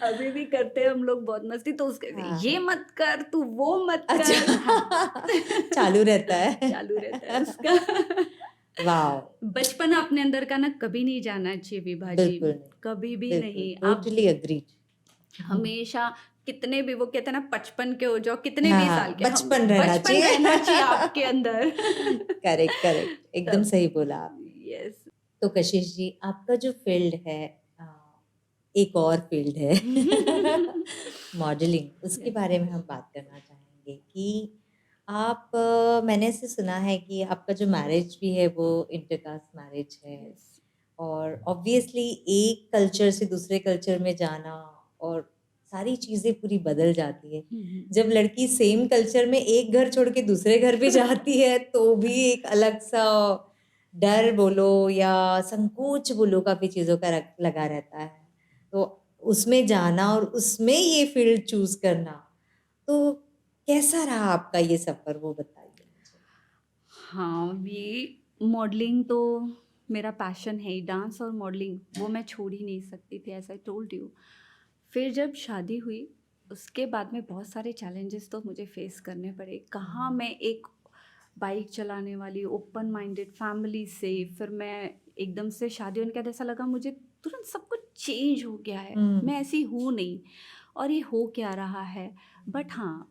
अभी भी करते हैं हम लोग बहुत मस्ती, तो उसके ये हाँ, मत कर, तू वो मत कर। हाँ। अच्छा। चालू रहता है। चालू रहता है उसका। वाओ! बचपना अपने अंदर का ना कभी नहीं जाना चाहिए विभा जी, बिल्कुल नहीं, कभी भी बिल्कुल, नहीं। आप टोटली एग्रीड। हमेशा, कितने भी, वो कहते हैं ना 55 के हो जाओ, कितने हाँ, भी साल हाँ, के, हम बचपन रहना बचपन चाहिए। रहना चाहिए आपके अंदर। करेक्ट, करेक्ट, एकदम तब, सही बोला आपने। यस। तो कशिश जी, आपका जो फ़ील्ड है, अ, एक और फ़ील्ड है। मॉडलिंग, उसके यस बारे में हम बात करना चाहेंगे कि आप मैंने ऐसे सुना है कि आपका जो मैरिज भी है वो इंटरकास्ट मैरिज है यस और ऑब्वियसली एक कल्चर से दूसरे कल्चर में जाना और सारी चीज़ें पूरी बदल जाती है। जब लड़की सेम कल्चर में एक घर छोड़ के दूसरे घर भी जाती है तो भी एक अलग सा डर बोलो या संकोच बोलो काफ़ी चीज़ों का लगा रहता है। तो उसमें जाना और उसमें ये फील्ड चूज़ करना, तो कैसा रहा आपका ये सफ़र वो बताइए मुझे? हाँ, ये मॉडलिंग तो मेरा पैशन है ही, डांस और मॉडलिंग वो मैं छोड़ ही नहीं सकती थी, एज़ आई टोल्ड यू। फिर जब शादी हुई, उसके बाद में बहुत सारे चैलेंजेस तो मुझे फेस करने पड़े। कहाँ मैं एक बाइक चलाने वाली ओपन माइंडेड फैमिली से, फिर मैं एकदम से शादी होने के बाद ऐसा लगा मुझे तुरंत सब कुछ चेंज हो गया है, मैं ऐसी हूँ नहीं और ये हो क्या रहा है। बट हाँ,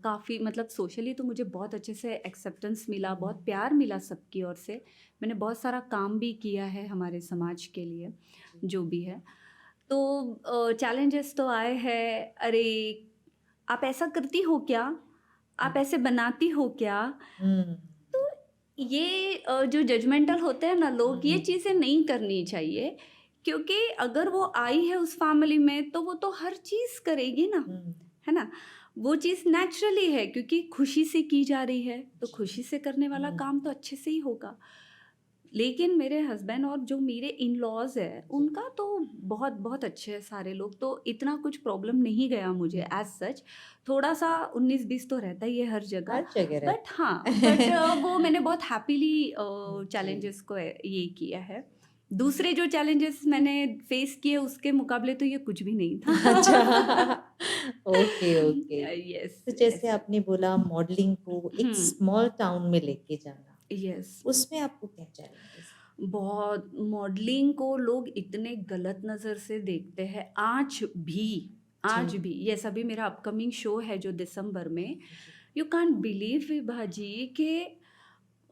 काफ़ी मतलब सोशली तो मुझे बहुत अच्छे से एक्सेप्टेंस मिला, बहुत प्यार मिला सबकी ओर से। मैंने बहुत सारा काम भी किया है हमारे समाज के लिए, जो भी है। तो चैलेंजेस तो आए हैं, अरे आप ऐसा करती हो क्या? आप ऐसे बनाती हो क्या? हुँ। तो ये जो जजमेंटल होते हैं ना लोग, ये हुँ। चीज़ें नहीं करनी चाहिए, क्योंकि अगर वो आई है उस फैमिली में तो वो तो हर चीज़ करेगी ना, हुँ। है ना? वो चीज़ नेचुरली है क्योंकि खुशी से की जा रही है, तो जी। खुशी से करने वाला हुँ। काम तो अच्छे से ही होगा। लेकिन मेरे हस्बैंड और जो मेरे इन-लॉज़ हैं, जी। उनका तो बहुत बहुत अच्छे हैं सारे लोग, तो इतना कुछ प्रॉब्लम नहीं गया मुझे हुँ। As such. थोड़ा-सा 19-20 तो रहता ही है हर जगह, हर जगह बट रहता हाँ, बट है। वो मैंने बहुत हैपीली जी। चैलेंजेस को ये किया है। दूसरे जो चैलेंजेस मैंने फेस किए उसके मुकाबले तो ये कुछ भी नहीं अच्छा। था। Okay, okay. यस, तो जैसे यस। आपने बोला मॉडलिंग को एक हुँ, स्मॉल टाउन में लेके जाना, यस। उसमें आपको क्या चैलेंजेस? बहुत मॉडलिंग को लोग इतने गलत नज़र से देखते हैं जी। आज भी। यस, अभी मेरा अपकमिंग शो है जो दिसंबर में। जी। यू कांट बिलीव विभा जी कि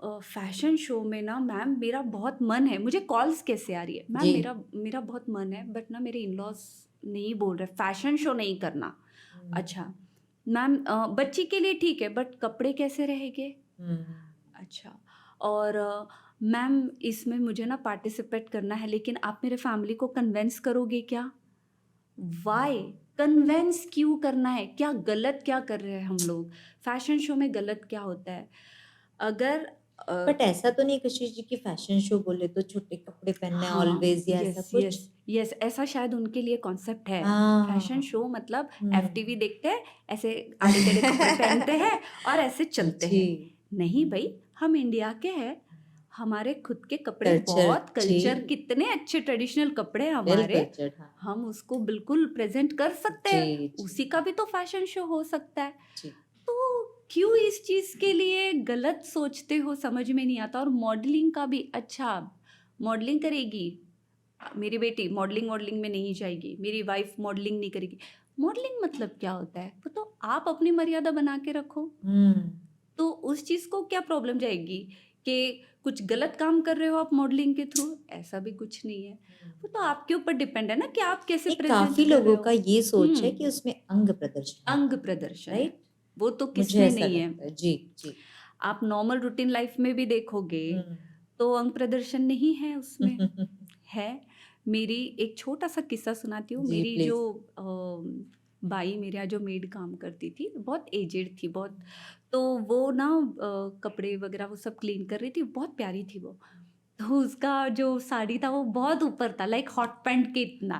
फैशन शो में ना मैम मेरा बहुत मन है, मुझे कॉल्स कैसे आ रही है, मैम जी। मेरा मेरा बहुत मन है बट ना मेरे इन-लॉज़ नहीं बोल रहे फैशन शो नहीं करना। हुँ। अच्छा, मैम बच्ची के लिए ठीक है बट कपड़े कैसे रहेंगे? हुँ। अच्छा, और मैम इसमें मुझे ना पार्टिसिपेट करना है लेकिन आप मेरे फैमिली को कन्विंस करोगे क्या? व्हाई? कन्विंस क्यों करना है? क्या गलत क्या कर रहे हैं हम लोग? फैशन शो में गलत क्या होता है? अगर बट ऐसा तो नहीं कशिश जी कि फैशन शो बोले तो छोटे कपड़े पहनने हाँ, ऑलवेज़ या ऐसा यस, कुछ? यस, यस, ऐसा शायद उनके लिए कॉन्सेप्ट है। फैशन हाँ। शो मतलब एफटीवी हुँ। देखते हैं, ऐसे आड़े-टेढ़े कपड़े पहनते हैं और ऐसे चलते जी। हैं। नहीं भई, हम इंडिया के हैं, हमारे खुद के कपड़े कल्चर बहुत जी, कल्चर कितने अच्छे ट्रेडिशनल कपड़े हैं वेल हमारे, कल्चर्ड हाँ। हम उसको बिल्कुल प्रेज़ेंट कर सकते जी, हैं, जी, उसी का भी तो फैशन शो हो सकता है। जी। तो क्यों इस चीज़ के लिए गलत सोचते हो समझ में नहीं आता। और मॉडलिंग का भी अच्छा, मॉडलिंग करेगी, मेरी बेटी मॉडलिंग वॉडलिंग में नहीं जाएगी, मेरी वाइफ़ मॉडलिंग नहीं करेगी। मॉडलिंग मतलब क्या होता है? वो तो आप अपनी मर्यादा बना के रखो। हुँ। तो उस चीज़ को क्या प्रॉब्लम जाएगी कि कुछ गलत काम कर रहे हो आप मॉडलिंग के थ्रू? ऐसा भी कुछ नहीं है। वो तो आपके ऊपर डिपेंड है ना कि आप कैसे एक प्रेज़ेंट काफ़ी कर रहे लोगों हो। का ये सोच है हुँ, कि उसमें अंग प्रदर्शन अंग होता है, प्रदर्शन है। राइट? वो तो मुझे किसमें ऐसा नहीं है। लगता है। जी, जी। आप नॉर्मल रूटीन लाइफ़ में भी देखोगे हुँ। तो अंग प्रदर्शन नहीं है उसमें। है। मेरी एक छोटा-सा किस्सा सुनाती हूँ। जी, मेरी जो प्लीज़। बाई मेरे यहाँ जो मेड काम करती थी, बहुत एजेड थी बहुत। तो वो ना कपड़े वग़ैरह वो सब क्लीन कर रही थी, बहुत प्यारी थी वो। तो उसका जो साड़ी था वो बहुत ऊपर था, लाइक हॉट पैंट के इतना।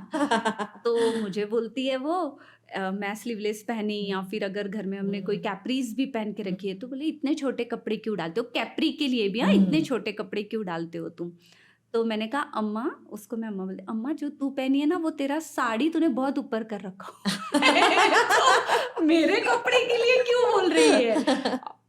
तो मुझे बोलती है वो मैं स्लीवलेस पहनी या फिर अगर घर में हमने कोई कैप्रीज़ भी पहन के रखी है तो बोले इतने छोटे कपड़े क्यों डालते हो? कैप्री के लिए भी हाँ, इतने हुँ। छोटे कपड़े क्यों डालते हो तुम? तो मैंने कहा अम्मा, उसको मैं अम्मा बोली, अम्मा जो तू पहनी है ना वो तेरा साड़ी तूने बहुत ऊपर कर रखा है। तो मेरे कपड़े के लिए क्यों बोल रही है?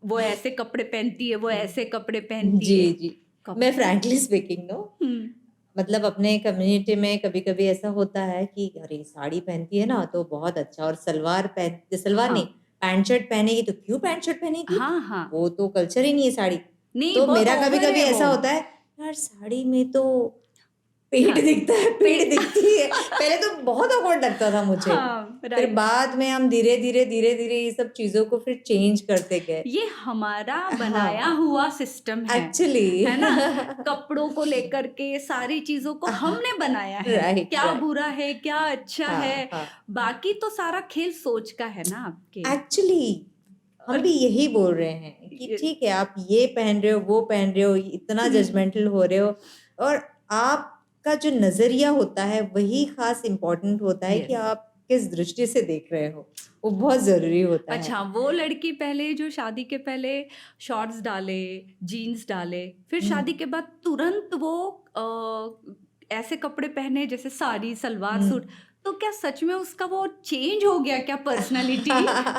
वो ऐसे कपड़े पहनती है, वो ऐसे कपड़े पहनती जी, है। जी। मैं कपड़े फ्रैंकली स्पीकिंग नो हुँ, मतलब अपने कम्युनिटी में कभी-कभी ऐसा होता है कि अरे! साड़ी पहनती है ना तो बहुत अच्छा और सलवार हाँ। नहीं, पैंट शर्ट पहनेगी तो क्यों पैंट शर्ट पहनेगी? हाँ, हाँ। वो तो कल्चर ही नहीं है साड़ी। नहीं तो बहुत मेरा ओवर कभी-कभी है वो। ऐसा होता है, यार साड़ी में तो पेट हाँ, दिखता है, पीठ पेट दिखती है। पहले तो बहुत ऑकवर्ड लगता था मुझे। हाँ, फिर राइट। बाद में हम धीरे-धीरे ये सब चीज़ों को फिर चेंज करते गए। ये हमारा बनाया हाँ, हुआ सिस्टम है एक्चुअली ना? कपड़ों को लेकर के सारी चीज़ों को हमने बनाया है। राइट, क्या राइट। बुरा है, क्या अच्छा हाँ, है, हाँ। बाकी तो सारा खेल सोच का है ना आपके। एक्चुअली हम और भी यही बोल रहे हैं कि ये ठीक है, आप ये पहन रहे हो, वो पहन रहे हो, इतना हुँ, जजमेंटल हो रहे हो, और आपका जो नज़रिया होता है वही ख़ास इम्पोर्टेंट होता है कि यस। आप किस दृष्टि से देख रहे हो, वो बहुत ज़रूरी होता है। अच्छा, वो लड़की पहले जो शादी के पहले शॉर्ट्स डाले, जीन्स डाले, फिर शादी हुँ, के बाद तुरंत वो ऐसे कपड़े पहने जैसे साड़ी, सलवार हुँ। सूट, तो क्या सच में उसका वो चेंज हो गया क्या पर्सनैलिटी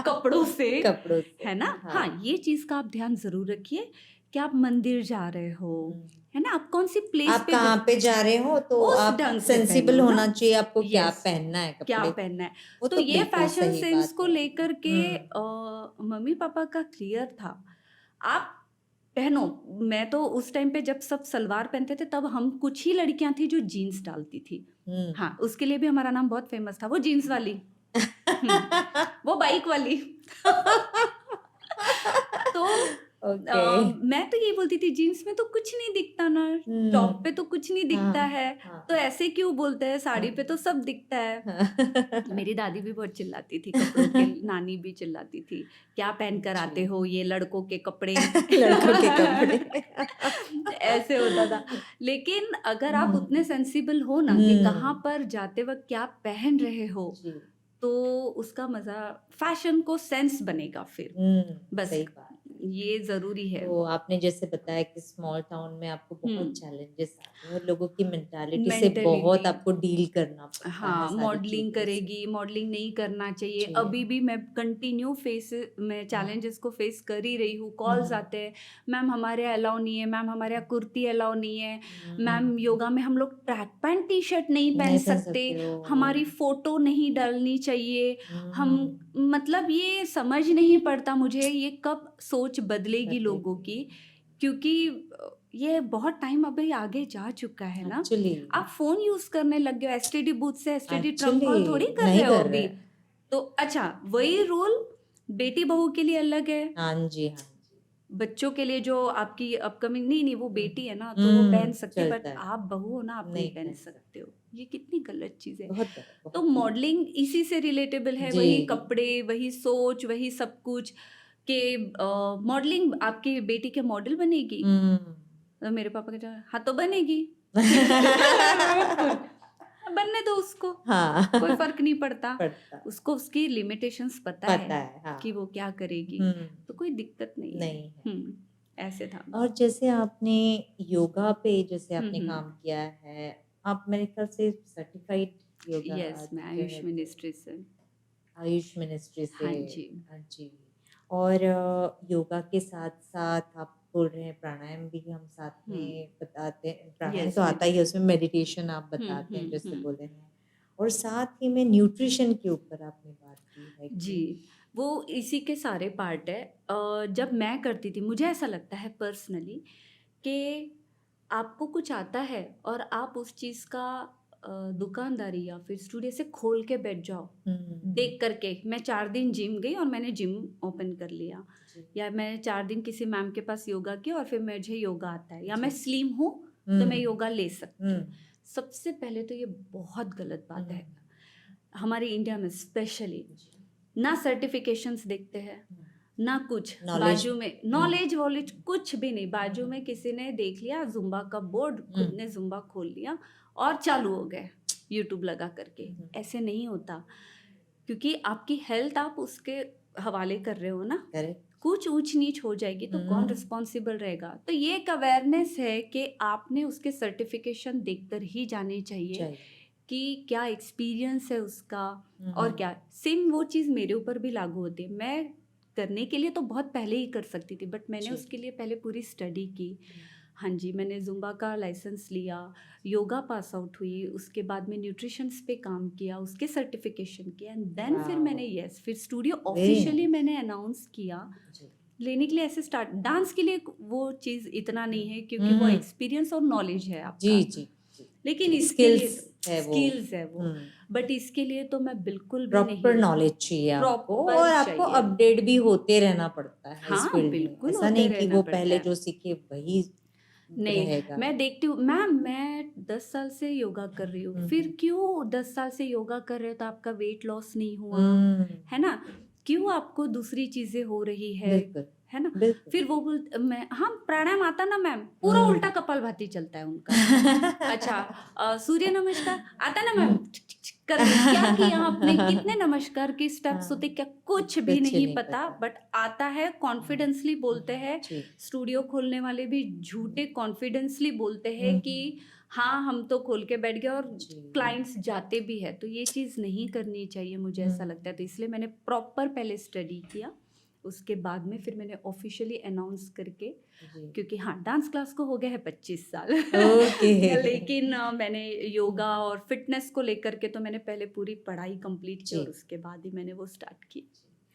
कपड़ों से? कपड़ों से, है ना? हाँ। हाँ, ये चीज़ का आप ध्यान ज़रूर रखिए कि आप मंदिर जा रहे हो, हुँ। है ना? आप कौन-सी प्लेस आप पे कहाँ पे जा रहे हो तो उस आप ढंग से सेंसिबल पहनो होना ना। चाहिए, आपको क्या यस, पहनना है क्या कपड़े। पहनना है। वो तो तो ये बिल्कुल फैशन सही सेंस बात को है। लेकर के हुँ, मम्मी पापा का क्लियर था। आप पहनो, मैं तो उस टाइम पे जब सब सलवार पहनते थे तब हम कुछ ही लड़कियां थी जो जीन्स डालती थी। हुँ। हाँ, उसके लिए भी हमारा नाम बहुत फेमस था, वो जीन्स वाली। हुँ, वो बाइक वाली। तो ओके। मैं तो यही बोलती थी जीन्स में तो कुछ नहीं दिखता ना, टॉप हुँ। पे तो कुछ नहीं दिखता हाँ, है, तो हाँ, ऐसे क्यों बोलते हैं, साड़ी पे तो हाँ, सब दिखता है। हाँ। मेरी दादी भी बहुत चिल्लाती थी कपड़ों के, नानी भी चिल्लाती थी, क्या पहन कर जी। आते हो ये लड़कों के कपड़े। लड़कों के कपड़े। ऐसे होता था। लेकिन अगर आप हुँ, उतने सेंसिबल हो ना कि कहाँ हुँ। पर जाते वक़्त क्या पहन रहे हो, जी। तो उसका मज़ा फैशन को सेंस बनेगा फिर। हुँ, बस सही बात है। ये ज़रूरी है। तो आपने जैसे बताया कि स्मॉल टाउन में आपको हुँ, बहुत चैलेंजेस आते हैं और लोगों की मेंटालिटी से मेंटालिटी। बहुत आपको डील करना पड़ता है हाँ, सारी मॉडलिंग चीज़ों से। करेगी, मॉडलिंग नहीं करना चाहिए। जी। अभी भी मैं कंटिन्यू मैं हुँ, चैलेंजेस को फेस कर ही रही हूँ। कॉल्स हुँ, आते हैं, मैम हमारे यहाँ अलाउ नहीं है, मैम हमारे यहाँ कुर्ती अलाउ नहीं है, हुँ। मैम योगा में हम लोग ट्रैक पैंट टी-शर्ट नहीं पहन नहीं पहन सकते, सकते हो। हमारी फ़ोटो नहीं डालनी चाहिए। हम हुँ, मतलब ये समझ नहीं पड़ता मुझे ये कब सोच बदलेगी लोगों बदलेगी। की, क्योंकि ये बहुत टाइम अभी आगे जा चुका है ना। एक्चुअली आप फ़ोन यूज़ करने लग गए हो, एसटीडी बूथ से एसटीडी ट्रंक एक्चुअली कॉल थोड़ी कर नहीं रहे हो कर अभी। रहे। तो अच्छा, वही रूल बेटी बहू के लिए अलग है, हाँ जी, हाँ जी। बच्चों के लिए जो आपकी अपकमिंग नहीं, वो हुँ, बेटी है ना तो वो पहन हुँ, सकती है, बट चलता है। आप बहू हो ना, आप नहीं नहीं पहन पहन सकते सकते। हो। ये कितनी गलत चीज़ है। बहुत गलत, तो बहुत गलत। मॉडलिंग इसी से रिलेटेबल है, जी, वही जी। कपड़े, वही सोच, वही सब कुछ कि मॉडलिंग आपकी बेटी क्या मॉडल बनेगी? हुँ। तो मेरे पापा कहते हैं, हाँ, तो बनेगी। बनने दो उसको, हाँ, कोई फ़र्क नहीं पड़ता। पड़ता है, उसको उसकी लिमिटेशंस पता है पता है, कि हाँ। वो क्या करेगी, हुँ, तो कोई दिक्कत नहीं है। नहीं है। ऐसे था। और जैसे आपने योगा पे जैसे हुँ, आपने हुँ। काम किया है, आप मेरे ख्याल से सर्टिफाइड योगा यस, मैं जो आयुष है मिनिस्ट्री से। आयुष मिनिस्ट्री से। हाँ जी। हाँ जी। और योगा के साथ-साथ आप बोल रहे हैं प्राणायाम भी हम साथ हुँ। में बताते हैं, प्राणायाम यस, तो मैं आता ही है, उसमें मेडिटेशन आप हुँ, बताते हैं हुँ, जैसे हुँ। बोले हैं। और साथ ही में न्यूट्रिशन के ऊपर आपने बात की है जी, कि वो इसी के सारे पार्ट है। जब मैं करती थी, मुझे ऐसा लगता है पर्सनली कि आपको कुछ आता है और आप उस चीज़ का दुकानदारी या फिर स्टूडियो से खोल के बैठ जाओ, हुँ, देख कर के। मैं 4 दिन जिम गई और मैंने जिम ओपन कर लिया, जी, या मैं 4 दिन किसी मैम के पास योगा किया और फिर मुझे योगा आता है, या मैं जी। स्लिम हूँ, तो मैं हुँ, योगा ले सकती हुँ, हूँ। सबसे पहले तो ये बहुत गलत बात हुँ, है, हमारे इंडिया में स्पेशली। जी, ना सर्टिफिकेशंस देखते हैं, हुँ। ना कुछ, नॉलेज बाजू में हुँ, नॉलेज-वॉलेज कुछ भी नहीं, बाजू हुँ, में किसी ने देख लिया ज़ुम्बा का बोर्ड, हुँ, खुद ने ज़ुम्बा खोल लिया और चालू हो गए यूट्यूब लगा करके। हुँ, ऐसे नहीं होता, क्योंकि आपकी हेल्थ आप उसके हवाले कर रहे हो ना। करेक्ट। कुछ ऊँच-नीच हो जाएगी तो कौन हुँ, रिस्पॉन्सिबल रहेगा? तो ये एक अवेयरनेस है कि आपने उसके सर्टिफिकेशन देखकर ही जाने चाहिए चाहिए। कि क्या एक्सपीरियंस है उसका, और हुँ, क्या सेम वो चीज़ मेरे ऊपर भी लागू होती है। मैं करने के लिए तो बहुत पहले ही कर सकती थी, बट मैंने जी। उसके लिए पहले पूरी स्टडी की। हुँ, हाँ जी, मैंने ज़ुम्बा का लाइसेंस लिया, योगा पास आउट हुई, उसके बाद में न्यूट्रिशंस पे काम किया, उसके सर्टिफिकेशन किया, एंड देन फिर वॉव! मैंने फिर स्टूडियो वेरी ऑफ़िशियली नाइस। मैंने अनाउंस किया। जी। लेने के लिए ऐसे स्टार्ट, डांस के लिए वो चीज़ इतना नहीं है, हुँ, क्योंकि वो हुँ। एक्सपीरियंस और नॉलेज है जी, आपका। जी, जी। लेकिन इसके लिए स्किल्स है वो। स्किल्स है वो, बट इसके लिए तो मैं बिल्कुल भी नहीं, प्रॉपर नॉलेज चाहिए आपको, प्रॉपर और आपको चाहिए। अपडेट भी होते रहना पड़ता है इस हाँ फील्ड में। बिल्कुल ऐसा होते नहीं कि रहना वो पड़ता पहले है। जो सीखे वही नहीं, रहेगा। मैं देखती हूँ मैम, मैं 10 साल से योगा कर रही हूँ, फिर क्यों 10 साल से योगा कर रहे हो तो आपका वेट लॉस नहीं हुआ, है ना? क्यों आपको दूसरी चीजें हो रही है बिल्कुल ना? बिल्कुल। फिर वो बोलते, मैं, हाँ प्राणायाम आता ना मैम, पूरा उल्टा कपालभाति चलता है उनका। अच्छा, सूर्य नमस्कार आता ना मैम, कर लो। क्या किया आपने, कितने नमस्कार के स्टेप्स होते, क्या कुछ भी कुछ नहीं नहीं पता, पता। बट आता है, कॉन्फिडेंसली बोलते हैं। जी। स्टूडियो खोलने वाले भी झूठे कॉन्फिडेंसली बोलते हैं कि हाँ हम तो खोल के बैठ गए, और जी। क्लाइंट्स जाते भी है। तो ये चीज़ नहीं करनी चाहिए, मुझे ऐसा लगता है। तो इसलिए मैंने प्रॉपर पहले स्टडी किया, उसके बाद में फिर मैंने ऑफिशियली अनाउंस करके, जी। क्योंकि हाँ डांस क्लास को हो गया है 25 साल। ओके। लेकिन मैंने योगा और फिटनेस को लेकर के तो मैंने पहले पूरी पढ़ाई कंप्लीट की, जी। और उसके बाद ही मैंने वो स्टार्ट की।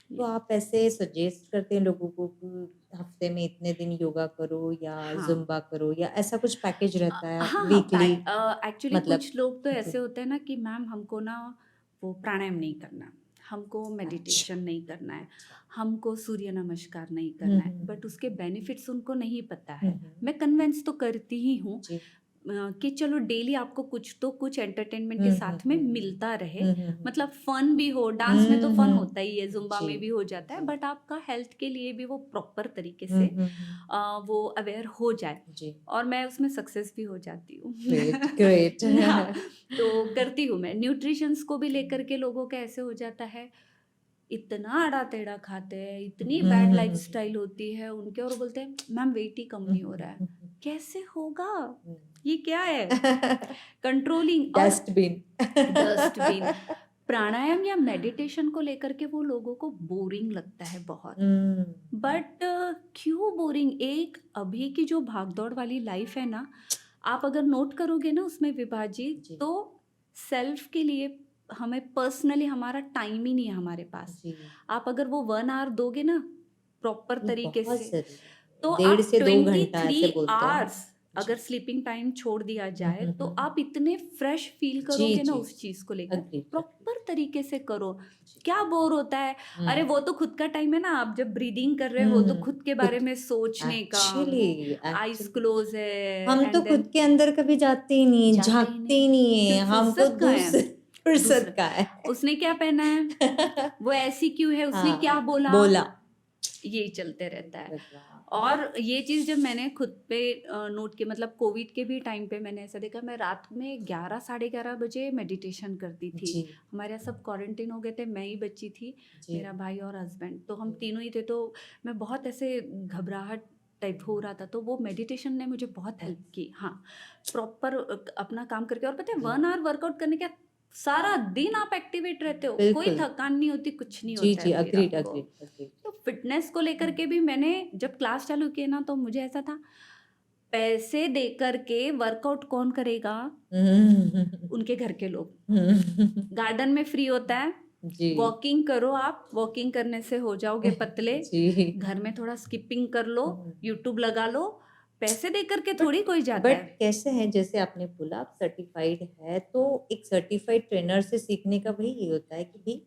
तो आप ऐसे सजेस्ट करते हैं लोगों को कि हफ्ते में इतने दिन योगा करो या हाँ। जुम्बा करो, या ऐसा कुछ पैकेज रहता है हाँ वीकली? एक्चुअली मतलब कुछ लोग तो ऐसे होते हैं ना कि मैम हमको ना वो प्राणायाम नहीं करना, हमको मेडिटेशन नहीं करना है, हमको सूर्य नमस्कार नहीं करना है, बट उसके बेनिफिट्स उनको नहीं पता है। मैं कन्विंस तो करती ही हूँ जी। कि चलो डेली आपको कुछ तो कुछ एंटरटेनमेंट के साथ में मिलता रहे, मतलब फन भी हो। डांस में तो फन होता ही है, जुम्बा में भी हो जाता है, बट आपका हेल्थ के लिए भी वो प्रॉपर तरीके से वो अवेयर हो जाए, जी। और मैं उसमें सक्सेस भी हो जाती हूँ। Great great. हाँ, तो करती हूँ मैं। न्यूट्रिशंस को भी लेकर के लोगों का ऐसे हो जाता है, इतना आड़ा टेढ़ा खाते हैं, इतनी बैड लाइफस्टाइल होती है उनके, और बोलते हैं मैम वेट ही कम नहीं हो रहा है। कैसे होगा, ये क्या है? कंट्रोलिंग और डस्टबिन। डस्टबिन। प्राणायाम या मेडिटेशन को लेकर के वो लोगों को बोरिंग लगता है बहुत, बट क्यों बोरिंग? एक अभी की जो भागदौड़ वाली लाइफ है ना, आप अगर नोट करोगे ना उसमें विभाजित, जी। तो सेल्फ के लिए हमें पर्सनली हमारा टाइम ही नहीं है हमारे पास। जी। आप अगर वो 1 आवर दोगे ना प्रॉपर ये तरीके बहुत से, जरूरी है। तो 1.5 आप से 2 घंटा ऐसे 23 बोलते हैं। आवर्स अगर स्लीपिंग टाइम छोड़ दिया जाए, तो आप इतने फ्रेश फील जी करोगे ना जी। उस चीज को लेकर। अग्री। प्रॉपर तरीके से करो। क्या बोर होता है? अरे वो तो खुद का टाइम है ना, आप जब ब्रीदिंग कर रहे हो तो खुद के बारे में सोचने का, आईज क्लोज है, हम तो एंड देन खुद के अंदर कभी जाते ही नहीं, जाते ही झांकते ही नहीं। नहीं है, फिर हमको फुर्सत का है, फुर्सत का है। उसने क्या पहना है, वो ऐसी क्यों है, उसने हाँ, क्या बोला, बोला। ये चलते रहता है। भगवान। और ये चीज़ जब मैंने खुद पे नोट की, मतलब कोविड के भी टाइम पे मैंने ऐसा देखा, मैं रात में 11 साढ़े 11 बजे मेडिटेशन करती थी। जी। हमारे यहाँ सब क्वारंटीन हो गए थे, मैं ही बच्ची थी, जी। मेरा भाई और हस्बैंड, तो हम तीनों ही थे। तो मैं बहुत ऐसे घबराहट टाइप हो रहा था, तो वो मेडिटेशन ने मुझे बहुत हेल्प की। हाँ, प्रॉपर अपना काम करके, और पता है 1 आवर वर्कआउट करने के बाद सारा दिन आप एक्टिवेट रहते हो, कोई बिल्कुल। थकान नहीं होती, कुछ नहीं जी होता जी, है फिर अग्रीड आपको। Agreed agreed. तो फिटनेस को लेकर के भी मैंने जब क्लास चालू किए ना, तो मुझे ऐसा था, पैसे दे करके वर्कआउट कौन करेगा? उनके घर के लोग। गार्डन में फ्री होता है, जी। वॉकिंग करो, आप वॉकिंग करने से हो जाओगे पतले, जी। घर में थोड़ा स्किपिंग कर लो, यूट्यूब लगा लो, पैसे दे करके थोड़ी कोई जाता बट है। कैसे है, जैसे आपने बोला आप सर्टिफाइड है, तो एक सर्टिफाइड ट्रेनर से सीखने का भाई ये होता है कि भाई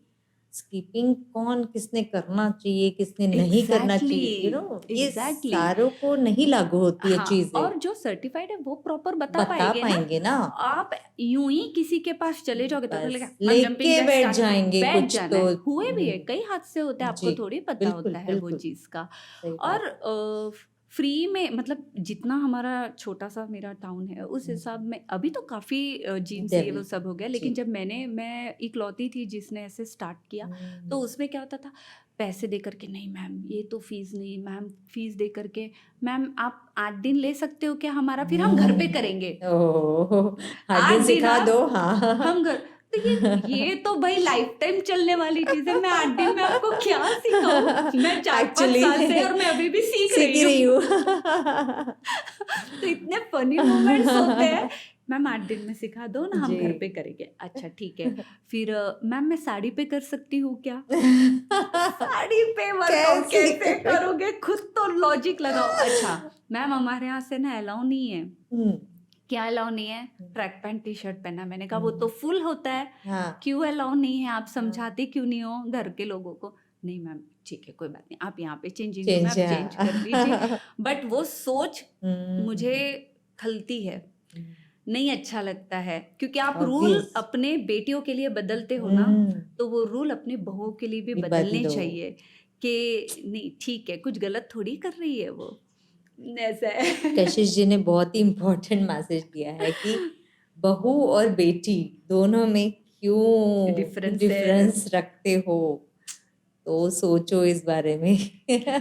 स्कीपिंग कौन किसने करना चाहिए, किसने नहीं करना चाहिए, ये एग्जैक्टली। सारों को नहीं लागू होती है हाँ, चीजें। और जो सर्टिफाइड है वो प्रॉपर बता बता पाएंगे ना। आप यूं ही किसी के पास चले जाओगे तो बस लगेगा लेके बैठ जाएंगे बैठ कुछ जाना तो। है। हुए भी है, कई हादसे होते हैं, आपको जी, थोड़ी पता बिल्कुल होता है वो बिल्कुल चीज का। सही बात है। और फ्री में, मतलब जितना हमारा छोटा सा मेरा टाउन है उस हिसाब में अभी तो काफी जिम्स ये वो डेवलप। सब हो गया, लेकिन जब मैं इकलौती थी जिसने ऐसे स्टार्ट किया, तो उसमें क्या होता था, पैसे दे करके नहीं मैम ये तो फीस नहीं, मैम फीस दे करके, मैम आप 8 दिन ले सकते हो क्या हमारा, फिर हम घर पे करेंगे। ओह, 8 दिन 8 दिन सिखा दो। हाँ। हम घर, तो ये तो भाई लाइफ टाइम चलने वाली चीज है। मैं 8 दिन में आपको क्या सिखाऊं? मैं 4-5 साल से, और मैं अभी भी सीख रही हूँ। तो इतने फनी मोमेंट्स होते हैं, मैम 8 दिन में सिखा दो ना, हम जी। घर पे करेंगे। अच्छा ठीक है। फिर मैम मैं साड़ी पे कर सकती हूँ क्या? साड़ी पे वर्कआउट कैसे करोगे? खुद तो लॉजिक लगाओ। अच्छा मैम हमारे यहाँ से ना अलाउ नहीं है क्या अलाउ नहीं है? ट्रैक पैंट टी शर्ट पहना। मैंने कहा वो तो हम्म, फुल होता है, हाँ क्यों अलाउ नहीं है? आप हाँ समझाते क्यों नहीं हो घर के लोगों को? नहीं मैम ठीक है कोई बात नहीं, आप यहाँ पे चेंजिंग रूम में चेंज आप चेंज कर लीजिए। हाँ बट वो सोच मुझे खलती है, नहीं अच्छा लगता है, क्योंकि आप रूल ऑब्वियस अपने बेटियों के लिए बदलते हो ना, तो वो रूल अपने बहुओं के लिए भी बदलने बदलो चाहिए कि नहीं ठीक है, कुछ गलत थोड़ी कर रही है वो, ऐसा है। कशिश जी ने बहुत ही इम्पोर्टेंट मैसेज दिया है कि बहू और बेटी दोनों में क्यों डिफरेंस है, डिफरेंस रखते हो, तो सोचो इस बारे में।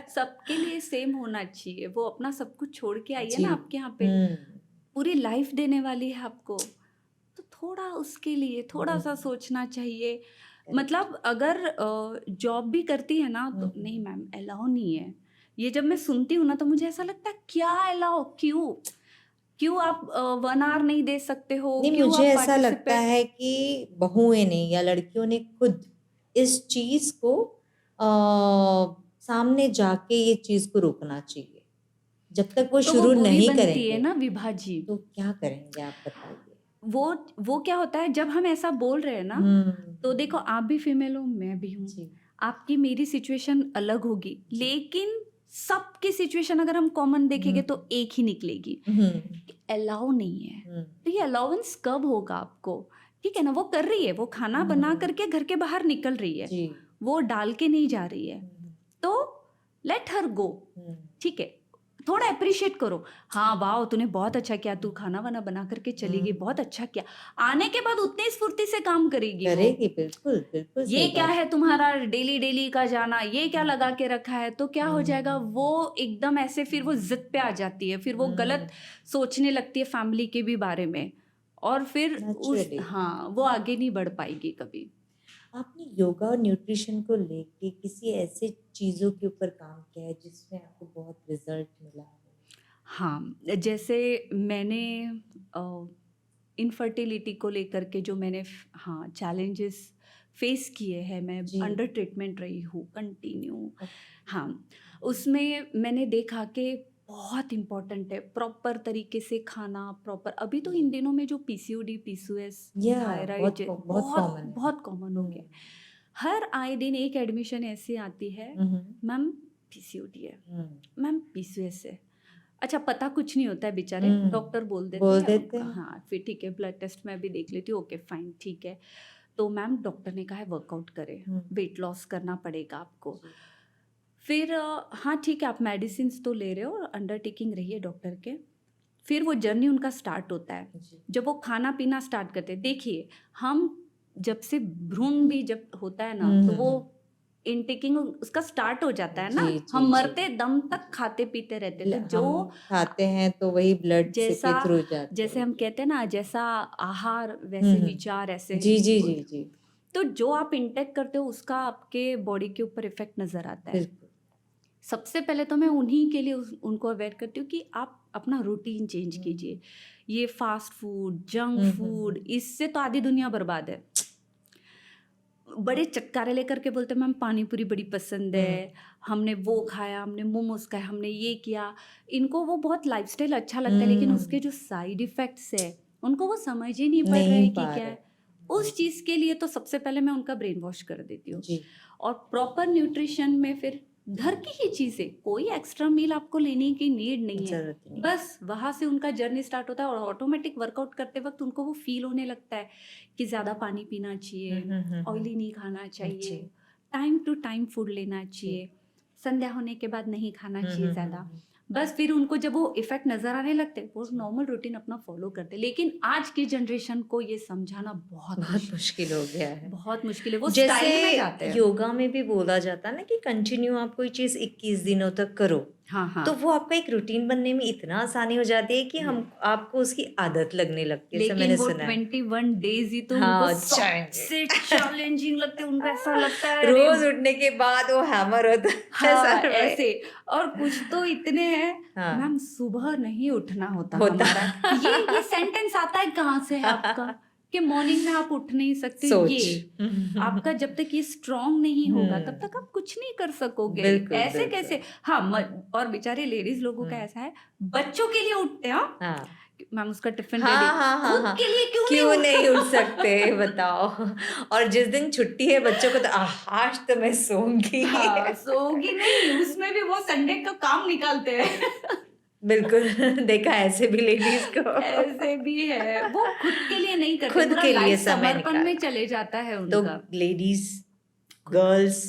सबके लिए सेम होना चाहिए। वो अपना सब कुछ छोड़ के आई है जी ना आपके यहाँ पे, पूरी लाइफ देने वाली है आपको, तो थोड़ा उसके लिए थोड़ा सा सोचना चाहिए। करेक्ट मतलब अगर जॉब भी करती है ना तो नहीं मैम अलाउ नहीं है। ये जब मैं सुनती हूँ ना तो मुझे ऐसा लगता है क्या अलाउ, क्यों क्यों आप 1 आवर नहीं दे सकते हो, नहीं, क्यों मुझे आप ऐसा लगता पार्टिसिपेट। है कि बहुएं ने या लड़कियों ने खुद इस चीज को सामने जाके ये चीज को रोकना चाहिए। जब तक वो तो वो शुरू बुरी नहीं बनती है करेंगे ना विभा जी। तो क्या करेंगे आप बताइए। वो क्या होता है जब हम ऐसा बोल रहे हैं ना, तो देखो आप भी फीमेल हो मैं भी हूँ, जी आपकी मेरी सिचुएशन अलग होगी, लेकिन सबकी सिचुएशन अगर हम कॉमन देखेंगे तो एक ही निकलेगी, अलाउ नहीं है। तो ये अलाउंस कब होगा आपको? ठीक है ना, वो कर रही है, वो खाना बना करके घर के बाहर निकल रही है, जी वो डाल के नहीं जा रही है, तो लेट हर गो। ठीक है, थोड़ा अप्रिशिएट करो, हाँ वाह तूने बहुत अच्छा किया, तू खाना वाना बना करके चली गई, बहुत अच्छा किया। आने के बाद उतनी स्फूर्ति से काम करेगी वो। करेगी, बिल्कुल बिल्कुल ये सही क्या बात है तुम्हारा डेली डेली का जाना, ये क्या लगा के रखा है, तो क्या हो जाएगा वो एकदम ऐसे, फिर वो जिद पे आ जाती है, फिर वो गलत सोचने लगती है फैमिली के भी बारे में, और फिर नेचुरली। हाँ वो आगे नहीं बढ़ पाएगी कभी। आपने योगा और न्यूट्रिशन को लेके किसी ऐसे चीजों के ऊपर काम किया है जिसमें आपको बहुत रिजल्ट मिला हो? हाँ जैसे मैंने इनफर्टिलिटी को लेकर के जो मैंने हाँ चैलेंजेस फेस किए हैं, मैं जी अंडर ट्रीटमेंट रही हूँ कंटिन्यू। ओके हाँ उसमें मैंने देखा कि बहुत इम्पोर्टेंट है प्रॉपर तरीके से खाना, प्रॉपर। अभी तो इन दिनों में जो पीसीओडी पीसीओएस या थायराइड बहुत बहुत कॉमन है। बहुत कॉमन हो गया। हर आए दिन एक एडमिशन ऐसी आती है, मैम पीसीओडी है, मैम पीसीओएस है। अच्छा पता कुछ नहीं होता है बेचारे, डॉक्टर बोल देते बोल हैं देते उनका, हैं। हाँ फिर ठीक है ब्लड टेस्ट में भी देख लेती हूँ, ओके फाइन ठीक है। तो मैम डॉक्टर ने कहा है वर्कआउट करें, वेट लॉस करना पड़ेगा आपको। फिर हाँ ठीक है आप मेडिसिन तो ले रहे हो और अंडरटेकिंग रही है डॉक्टर के। फिर वो जर्नी उनका स्टार्ट होता है, जब वो खाना पीना स्टार्ट करते हैं। देखिए हम जब से भ्रूण भी जब होता है ना तो वो इनटेकिंग उसका स्टार्ट हो जाता है ना, जी, जी, हम जी। मरते दम तक खाते पीते रहते, तो जो हम खाते हैं तो वही ब्लड से जैसा के थ्रू जाते जैसे हैं। हम कहते हैं ना, जैसा आहार वैसे विचार, ऐसे जी जी जी जी तो जो आप इंटेक करते हो उसका आपके बॉडी के ऊपर इफेक्ट नजर आता है। बिल्कुल। सबसे पहले तो मैं उन्हीं के लिए उनको अवॉइड करती हूँ कि आप अपना रूटीन चेंज कीजिए। ये फास्ट फूड, जंक फूड, इससे तो आधी दुनिया बर्बाद है। बड़े चटकारे लेकर के बोलते मैम पानी पूरी बड़ी पसंद है, हमने वो खाया, हमने मोमोज खाया, हमने ये किया। इनको वो बहुत लाइफस्टाइल अच्छा लगता है, लेकिन उसके जो साइड इफेक्ट्स है उनको वो समझ ही नहीं पड़ रहे नहीं कि पा क्या रहे। है। उस चीज़ के लिए तो सबसे पहले मैं उनका ब्रेन वॉश कर देती हूँ। जी और प्रॉपर न्यूट्रिशन में फिर घर की ही चीज़ें, कोई एक्स्ट्रा मील आपको लेने की नीड नहीं है, जरूरत नहीं। बस वहाँ से उनका जर्नी स्टार्ट होता है। और ऑटोमेटिक वर्कआउट करते वक्त उनको वो फील होने लगता है कि ज़्यादा पानी पीना चाहिए, ऑयली नहीं खाना चाहिए, टाइम टू टाइम फूड लेना चाहिए, संध्या होने के बाद नहीं खाना चाहिए ज़्यादा। बस फिर उनको जब वो इफेक्ट नजर आने लगते वो नॉर्मल रूटीन अपना फॉलो करते। लेकिन आज की जनरेशन को ये समझाना बहुत मुश्किल हो गया है। बहुत मुश्किल है। वो स्टाइल में जाते जैसे हैं। योगा में भी बोला जाता है ना कि कंटिन्यू आप कोई चीज 21 दिनों तक करो, हाँ हाँ तो वो आपका एक रूटीन बनने में इतना आसानी हो जाती है कि हम आपको उसकी आदत लगने लगती है। ऐसा लेकिन मैंने वो सुना है। 21 डेज ही तो हाँ, उनको सबसे चैलेंजिंग लगते हैं। उनको ऐसा लगता है अरे रोज उठने के बाद वो हैमर होता है हाँ सर पे। ऐसे। और कुछ तो इतने हैं हाँ। मैम सुबह नहीं उठना होता होता। हमारा। ये सेंटेंस आता है कहाँ से है आपका कि मॉर्निंग में आप उठ नहीं सकते? सोच। ये आपका जब तक ये स्ट्रांग नहीं होगा तब तक आप कुछ नहीं कर सकोगे। बिल्कुल, ऐसे बिल्कुल। कैसे? हाँ और बेचारे लेडीज लोगों का ऐसा है, बच्चों के लिए उठते हैं हाँ? हाँ मैम उसका टिफिन हाँ रेडी, हाँ हाँ खुद हाँ, के लिए क्यों क्यों नहीं नहीं उठ सकते बताओ। और जिस दिन छुट्टी है बच्चों को तो आज तो मैं सोऊंगी। हाँ, सोगी नहीं, उसमें भी वो संडे का काम निकालते हैं। बिल्कुल, देखा ऐसे भी लेडीज को। ऐसे भी है, वो खुद के लिए नहीं करते, खुद पूरा के लिए लाइफ समय समर्पण में निकालना, चले जाता है तो उनका। लेडीज खुद गर्ल्स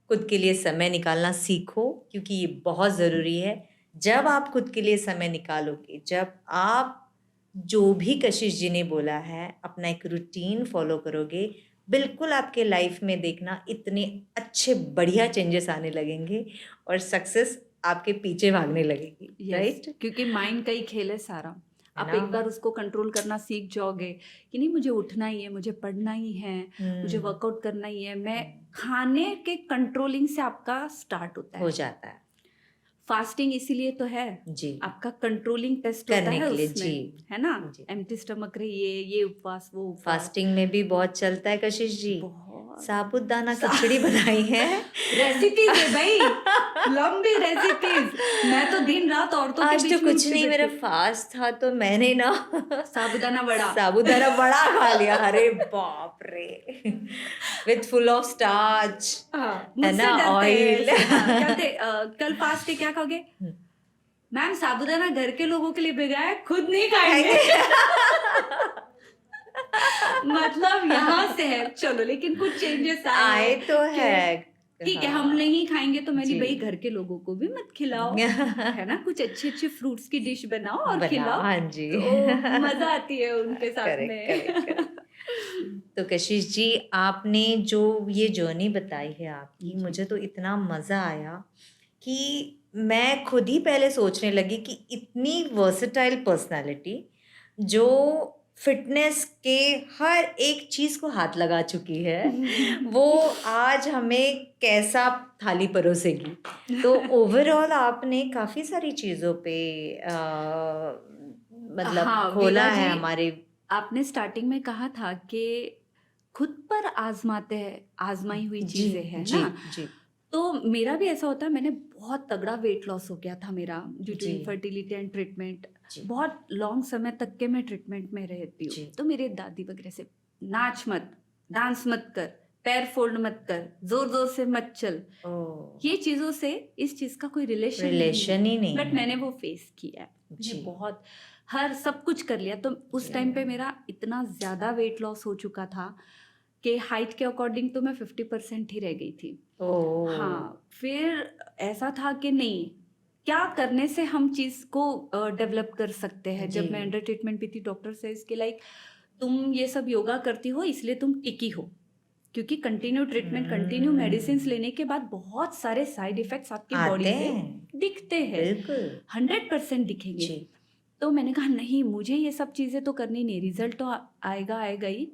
खुद के लिए समय निकालना सीखो, क्योंकि ये बहुत ज़रूरी है। जब आप खुद के लिए समय निकालोगे, जब आप जो भी कशिश जी ने बोला है अपना एक रूटीन फॉलो करोगे, बिल्कुल आपके लाइफ में देखना इतने अच्छे बढ़िया चेंजेस आने लगेंगे और सक्सेस आपके पीछे भागने लगेगी। यस, राइट, क्योंकि माइंड का ही खेल है सारा। है आप ना? एक बार उसको कंट्रोल करना सीख जाओगे कि नहीं मुझे उठना ही है, मुझे पढ़ना ही है, मुझे वर्कआउट करना ही है, मैं खाने के कंट्रोलिंग से आपका स्टार्ट होता हो है। जाता है फास्टिंग इसीलिए तो है, जी, आपका कंट्रोलिंग टेस्ट होता करने है के लिए उसमें, जी है ना। जी। एम्प्टी स्टमक रहिए, ये उपवास वो उपवास, फास्टिंग में भी बहुत चलता है कशिश जी, बहुत साबूदाना खिचड़ी बनाई है। रेसिपीज है भाई, लंबी रेसिपीज। मैं तो दिन रात औरतों के आज तो बीच में कुछ उठ के नहीं, मेरा बैठी हूँ। फास्ट था तो मैंने ना साबूदाना वड़ा, साबूदाना बड़ा खा लिया। अरे बाप रे, विथ फुल ऑफ स्टार्च, हाँ, है मुझसे ना, डरते हैं ऑयल। ऐसे। हाँ, कहते कल फास्ट है क्या खाओगे? मैम साबूदाना घर के लोगों के लिए भिगाया है, खुद नहीं खाएंगे। मतलब यहाँ से है, चलो लेकिन कुछ चेंजेस आए आए हैं तो कि है, ठीक है हम हाँ नहीं खाएंगे तो मैंने जी। भाई घर के लोगों को भी मत खिलाओ, है ना, कुछ अच्छे अच्छे फ्रूट्स की डिश बनाओ और बनाओ, खिलाओ, हाँ जी। तो मजा आती है उनके साथ करेक्ट करेक्ट करेक्ट। में। तो कशिश जी, आपने जो ये जर्नी बताई है आपकी, जी। मुझे तो इतना मज़ा आया कि मैं खुद ही पहले सोचने लगी कि इतनी वर्सेटाइल पर्सनालिटी जो फिटनेस के हर एक चीज़ को हाथ लगा चुकी है, वो आज हमें कैसा थाली परोसेगी। तो ओवरऑल आपने काफ़ी सारी चीज़ों पे मतलब हाँ खोला विभा है जी, हमारे। आपने स्टार्टिंग में कहा था कि खुद पर आजमाते हैं, आजमाई हुई जी चीजें है जी ना। जी तो मेरा भी ऐसा होता है, मैंने बहुत तगड़ा वेट लॉस हो गया था मेरा ड्यू टू जी इनफर्टिलिटी एंड ट्रीटमेंट। जी बहुत लॉन्ग समय तक के मैं ट्रीटमेंट में रहती हूँ। जी। तो मेरे दादी वगैरह से नाच मत, डांस मत कर, पैर फोल्ड मत कर, जोर जोर से मत चल, ओह, ये चीजों से इस चीज का कोई रिलेशन रिलेशन ही नहीं बट है। मैंने वो फेस किया है। जी मैंने बहुत हर सब कुछ कर लिया। तो उस जी। टाइम पे मेरा इतना ज्यादा वेट लॉस हो चुका था कि हाइट के अकॉर्डिंग तो मैं 50% ही रह गई थी। ओह, हाँ, फिर ऐसा था कि नहीं, क्या करने से हम चीज को डेवलप कर सकते हैं। जब मैं जी अंडर ट्रीटमेंट भी थी, डॉक्टर से इसके लाइक तुम ये सब योगा करती हो इसलिए तुम टिकी हो, क्योंकि कंटिन्यू ट्रीटमेंट, कंटिन्यू मेडिसिन लेने के बाद बहुत सारे साइड इफेक्ट्स आपकी बॉडी आते पे हैं, दिखते हैं, बिल्कुल 100% दिखेंगे। जी। तो मैंने कहा नहीं, मुझे ये सब चीज़ें तो करनी नहीं, रिजल्ट तो आएगा आएगा ही।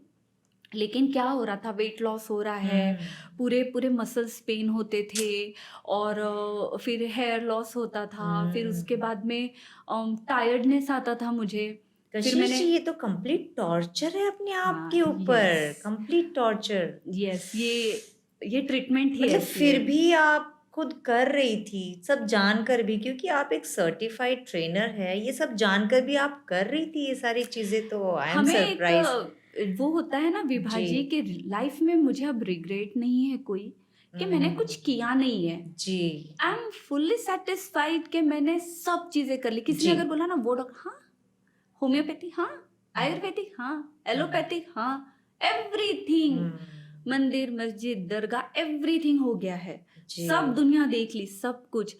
लेकिन क्या हो रहा था, वेट लॉस हो रहा है, पूरे पूरे मसल्स पेन होते थे, और फिर हेयर लॉस होता था, फिर उसके बाद में टायर्डनेस आता था मुझे। फिर कशिश मैंने जी, ये तो कंप्लीट टॉर्चर है अपने आप हाँ, के ऊपर, यस कंप्लीट टॉर्चर। यस, ये ट्रीटमेंट ही मतलब ऐसी फिर है। भी आप खुद कर रही थी, सब जानकर भी, क्योंकि आप एक सर्टिफाइड ट्रेनर है, ये सब जानकर भी आप कर रही थी ये सारी चीजें, तो आई एम हमें एक सरप्राइज। वो होता है ना जी विभाजी के लाइफ में मुझे अब रिग्रेट नहीं है कोई कि मैंने कुछ किया नहीं है। जी आई एम फुल्ली सेटिस्फाइड कि मैंने सब चीजें कर ली। किसी ने जी अगर बोला ना वो डॉक्टर, हाँ होम्योपैथी, हाँ आयुर्वेदिक, हाँ एलोपैथिक, हाँ एवरीथिंग, मंदिर मस्जिद दरगाह एवरीथिंग हो गया है, जी सब दुनिया देख ली, सब कुछ।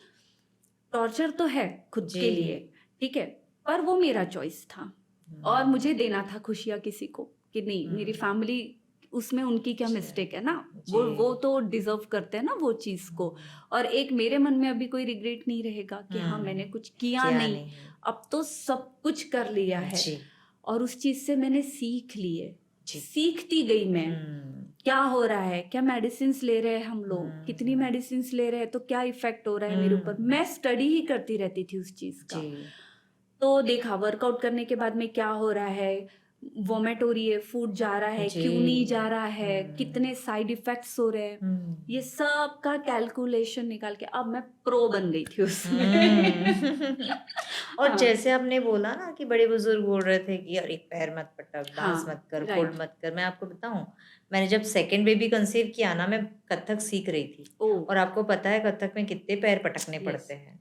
टॉर्चर तो है खुद जी के लिए, ठीक है, पर वो मेरा चॉइस था और मुझे देना था खुशियाँ किसी को कि नहीं, मेरी फैमिली उसमें उनकी क्या मिस्टेक है ना, वो तो डिजर्व करते हैं ना वो चीज को। और एक मेरे मन में अभी कोई रिग्रेट नहीं रहेगा कि हाँ मैंने कुछ किया नहीं, अब तो सब कुछ कर लिया है जी और उस चीज से मैंने सीख ली है, जी। सीखती गई मैं क्या हो रहा है, क्या मेडिसिन ले रहे हैं हम लोग, कितनी मेडिसिन ले रहे हैं, तो क्या इफेक्ट हो रहा है मेरे ऊपर। मैं स्टडी ही करती रहती थी उस चीज का। तो देखा वर्कआउट करने के बाद में क्या हो रहा है, वोमिट हो रही है, फूड जा रहा है, क्यों नहीं जा रहा है, कितने साइड इफेक्ट्स हो रहे हैं, ये सब का कैलकुलेशन निकाल के अब मैं प्रो बन गई थी उसमें। और हाँ, जैसे आपने बोला ना कि बड़े बुजुर्ग बोल रहे थे कि अरे पैर मत पटक, डांस हाँ, मत कर, फोल्ड राइट। मत कर। मैं आपको बताऊं, मैंने जब सेकंड बेबी कंसीव किया ना, मैं कथक सीख रही थी। ओह! और आपको पता है कथक में कितने पैर पटकने पड़ते यस। हैं।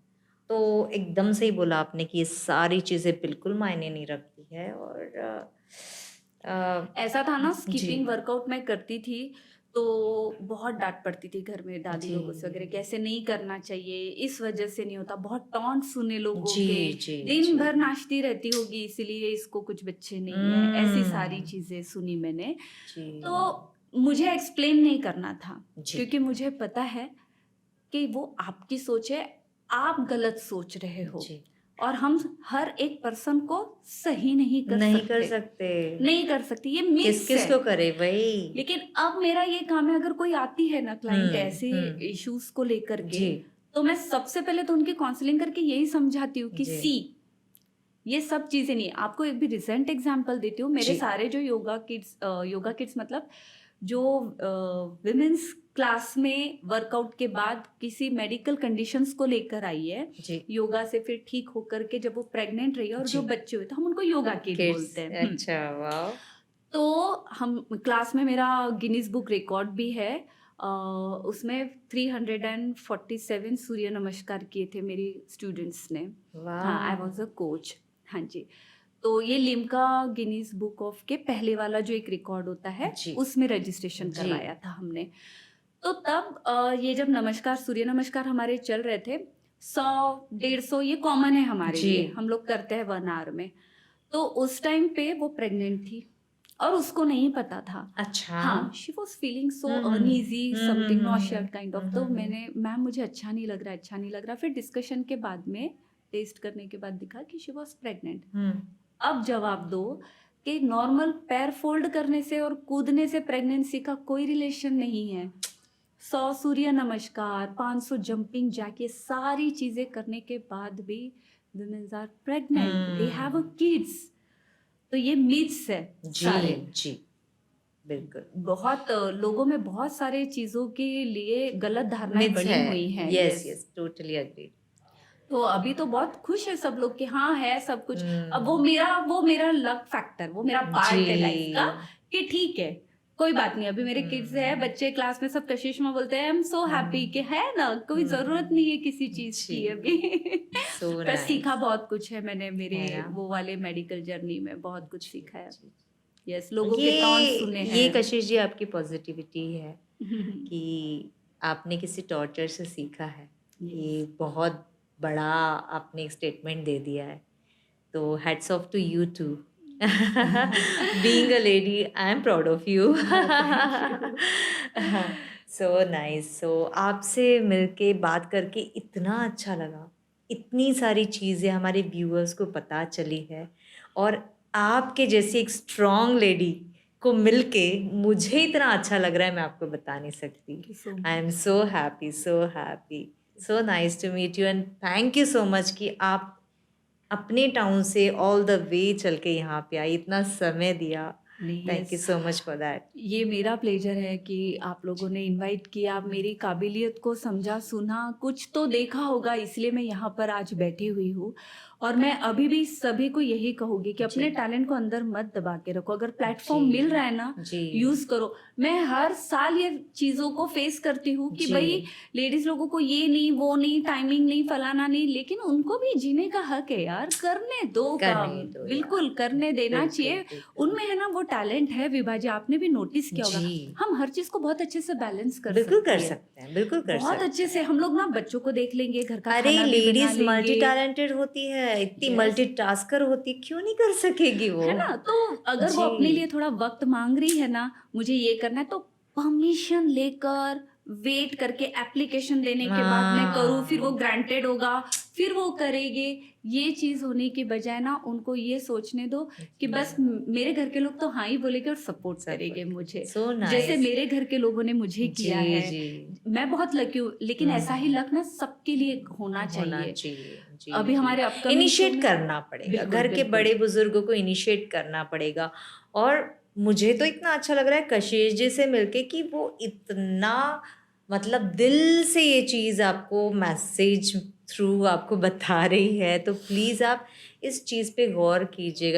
तो एकदम से ही बोला आपने कि ये सारी चीजें बिल्कुल मायने नहीं रखती है। और ऐसा था ना, जी स्किपिंग वर्कआउट मैं करती थी, तो बहुत डाँट पड़ती थी घर में दादी जी लोगों से वगैरह, कैसे नहीं करना चाहिए, इस वजह से नहीं होता, बहुत टॉन्ट सुने लोगों जी के, जी दिन जी। भर नाचती रहती होगी इसीलिए इसको कुछ बच्चे नहीं हैं, ऐसी सारी हम्म। चीज़ें सुनी मैंने। जी तो मुझे एक्सप्लेन नहीं करना था, जी क्योंकि मुझे पता है कि वो आपकी सोच है, आप गलत सोच रहे हो, जी। और हम हर एक पर्सन को सही नहीं कर नहीं कर सकते, सकते। नहीं कर सकते, ये किस मिथ्स किस को है। करे वही। लेकिन अब मेरा ये काम है, अगर कोई आती है ना क्लाइंट ऐसे हम्म। इश्यूज को लेकर के, जी तो मैं सबसे पहले तो उनकी काउंसलिंग करके यही समझाती हूँ कि जी सी, ये सब चीजें नहीं है। आपको एक भी रिसेंट एग्जांपल देती हूँ, मेरे जी सारे जो योगा किड्स मतलब जो विमेंस क्लास में वर्कआउट के बाद किसी मेडिकल कंडीशंस को लेकर आई है, जी योगा से फिर ठीक होकर के जब वो प्रेग्नेंट रही है और जो जी। बच्चे हुए, तो हम उनको योगा किड किड्स। बोलते हैं। अच्छा, वाह। तो हम क्लास में, मेरा गिनीज बुक रिकॉर्ड भी है, उसमें 347 सूर्य नमस्कार किए थे मेरी स्टूडेंट्स ने। हाँ, आई वाह। Was a coach. हाँ जी। तो ये लिम्का गिनीज बुक ऑफ के पहले वाला जो एक रिकॉर्ड होता है, जी उसमें रजिस्ट्रेशन जी करवाया था हमने। तो तब ये जब नमस्कार, सूर्य नमस्कार हमारे चल रहे थे, 100-150 ये कॉमन है हमारे जी। लिए, हम लोग करते हैं 1 आवर में। तो उस टाइम पे वो प्रेग्नेंट थी और उसको नहीं पता था। अच्छा। हाँ, she was feeling so hmm uneasy, something nausea kind of. तो हम्म। मैंने, मैम मुझे अच्छा नहीं लग रहा, अच्छा नहीं लग रहा। फिर डिस्कशन के बाद में, टेस्ट करने के बाद दिखा कि शी वॉज प्रेग्नेंट। हम्म। अब जवाब दो कि नॉर्मल पैर फोल्ड करने से और कूदने से प्रेगनेंसी का कोई रिलेशन नहीं है। 100 सूर्य नमस्कार, 500 जंपिंग जैक, ये सारी चीजें करने के बाद भी women are pregnant, they have a kids. तो ये मिथ्स है जी सारे। जी, बिल्कुल। बहुत लोगों में बहुत सारे चीजों के लिए गलत धारणाएं मिथ्स बनी है। हुई हैं। Yes yes. Yes, totally agree. तो अभी तो बहुत खुश है सब लोग कि हाँ है सब कुछ। अब हम्म। वो मेरा लक फैक्टर, वो मेरा पार्ट है लाइफ का, जी। कि ठीक है कोई बात नहीं, अभी मेरे किड्स है, हम्म बच्चे क्लास में सब कशिश में बोलते हैं, आई एम सो हैप्पी कि है ना, कोई जरूरत नहीं है किसी चीज जी। की अभी। सो पर सीखा नाइस। बहुत कुछ है मैंने, मेरे है ना। वो वाले मेडिकल जर्नी में बहुत कुछ जी सीखा है। जी। यस, लोगों के टॉन्ट सुने ये हैं। कशिश जी आपकी पॉजिटिविटी है कि आपने किसी टॉर्चर से सीखा है। ये बहुत बड़ा आपने एक स्टेटमेंट दे दिया है। तो hats off to you too. Being a lady, I am proud of you. So nice. So आपसे मिलके बात करके इतना अच्छा लगा। इतनी सारी चीज़ें हमारे व्यूअर्स को पता चली है। और आपके जैसी एक स्ट्रॉन्ग लेडी को मिलके मुझे इतना अच्छा लग रहा है, मैं आपको बता नहीं सकती। I am so happy, so happy. So nice to meet you and thank you so much कि आप अपने टाउन से ऑल द वे चल के यहाँ पे आई, इतना समय दिया। Thank you yes, so much for that. ये मेरा प्लेजर है कि आप लोगों ने इनवाइट किया, मेरी काबिलियत को समझा, सुना, कुछ तो देखा होगा, इसलिए मैं यहाँ पर आज बैठी हुई हूँ। और मैं अभी भी सभी को यही कहूँगी कि अपने जी टैलेंट को अंदर मत दबा के रखो। अगर प्लेटफॉर्म जी मिल रहा है ना, जी यूज करो। मैं हर साल ये चीज़ों को फेस करती हूँ कि जी भाई लेडीज लोगों को ये नहीं, वो नहीं, टाइमिंग नहीं, फलाना नहीं, लेकिन उनको भी जीने का हक है यार, करने दो काम, करने दो यार। बिल्कुल करने देना बिल्कुल चाहिए। बिल्कुल। उनमें है ना वो टैलेंट है विभा जी, आपने भी नोटिस किया होगा, जी हम हर चीज को बहुत अच्छे से बैलेंस कर बिल्कुल कर सकती है, सकते हैं, बिल्कुल कर बहुत सकते अच्छे से। हैं। हम लोग ना बच्चों को देख लेंगे, घर का अरे खाना भी बना लेडीज मल्टी लेंगे, टैलेंटेड होती है, इतनी यस, मल्टीटास्कर होती, क्यों नहीं कर सकेगी वो। है ना। तो अगर वो अपने लिए जी थोड़ा वक्त मांग रही है ना, मुझे ये करना है, तो परमिशन लेकर, वेट करके, एप्लीकेशन देने के बाद मैं करूँ, फिर वो हाँ ग्रांटेड होगा, फिर वो करेंगे, ये चीज होने की बजाय ना उनको ये सोचने दो कि बस मेरे घर के लोग तो हाँ ही बोलेंगे और सपोर्ट करेंगे मुझे, सो जैसे नाइस। मेरे घर के लोगों ने मुझे किया जी है। जी। मैं बहुत लकी हूँ, लेकिन ऐसा ही लक ना सबके लिए होना होना चाहिए। चाहिए। जी अभी जी। हमारे अपकमिंग इनिशिएट करना पड़ेगा, बिल्कुल घर के बिल्कुल बड़े बुजुर्गों को इनिशिएट करना पड़ेगा। और मुझे तो इतना अच्छा लग रहा है कशिश जी से मिलके कि वो इतना मतलब दिल से ये चीज़ आपको मैसेज थ्रू आपको बता रही है, तो प्लीज़ आप इस चीज़ पे गौर कीजिएगा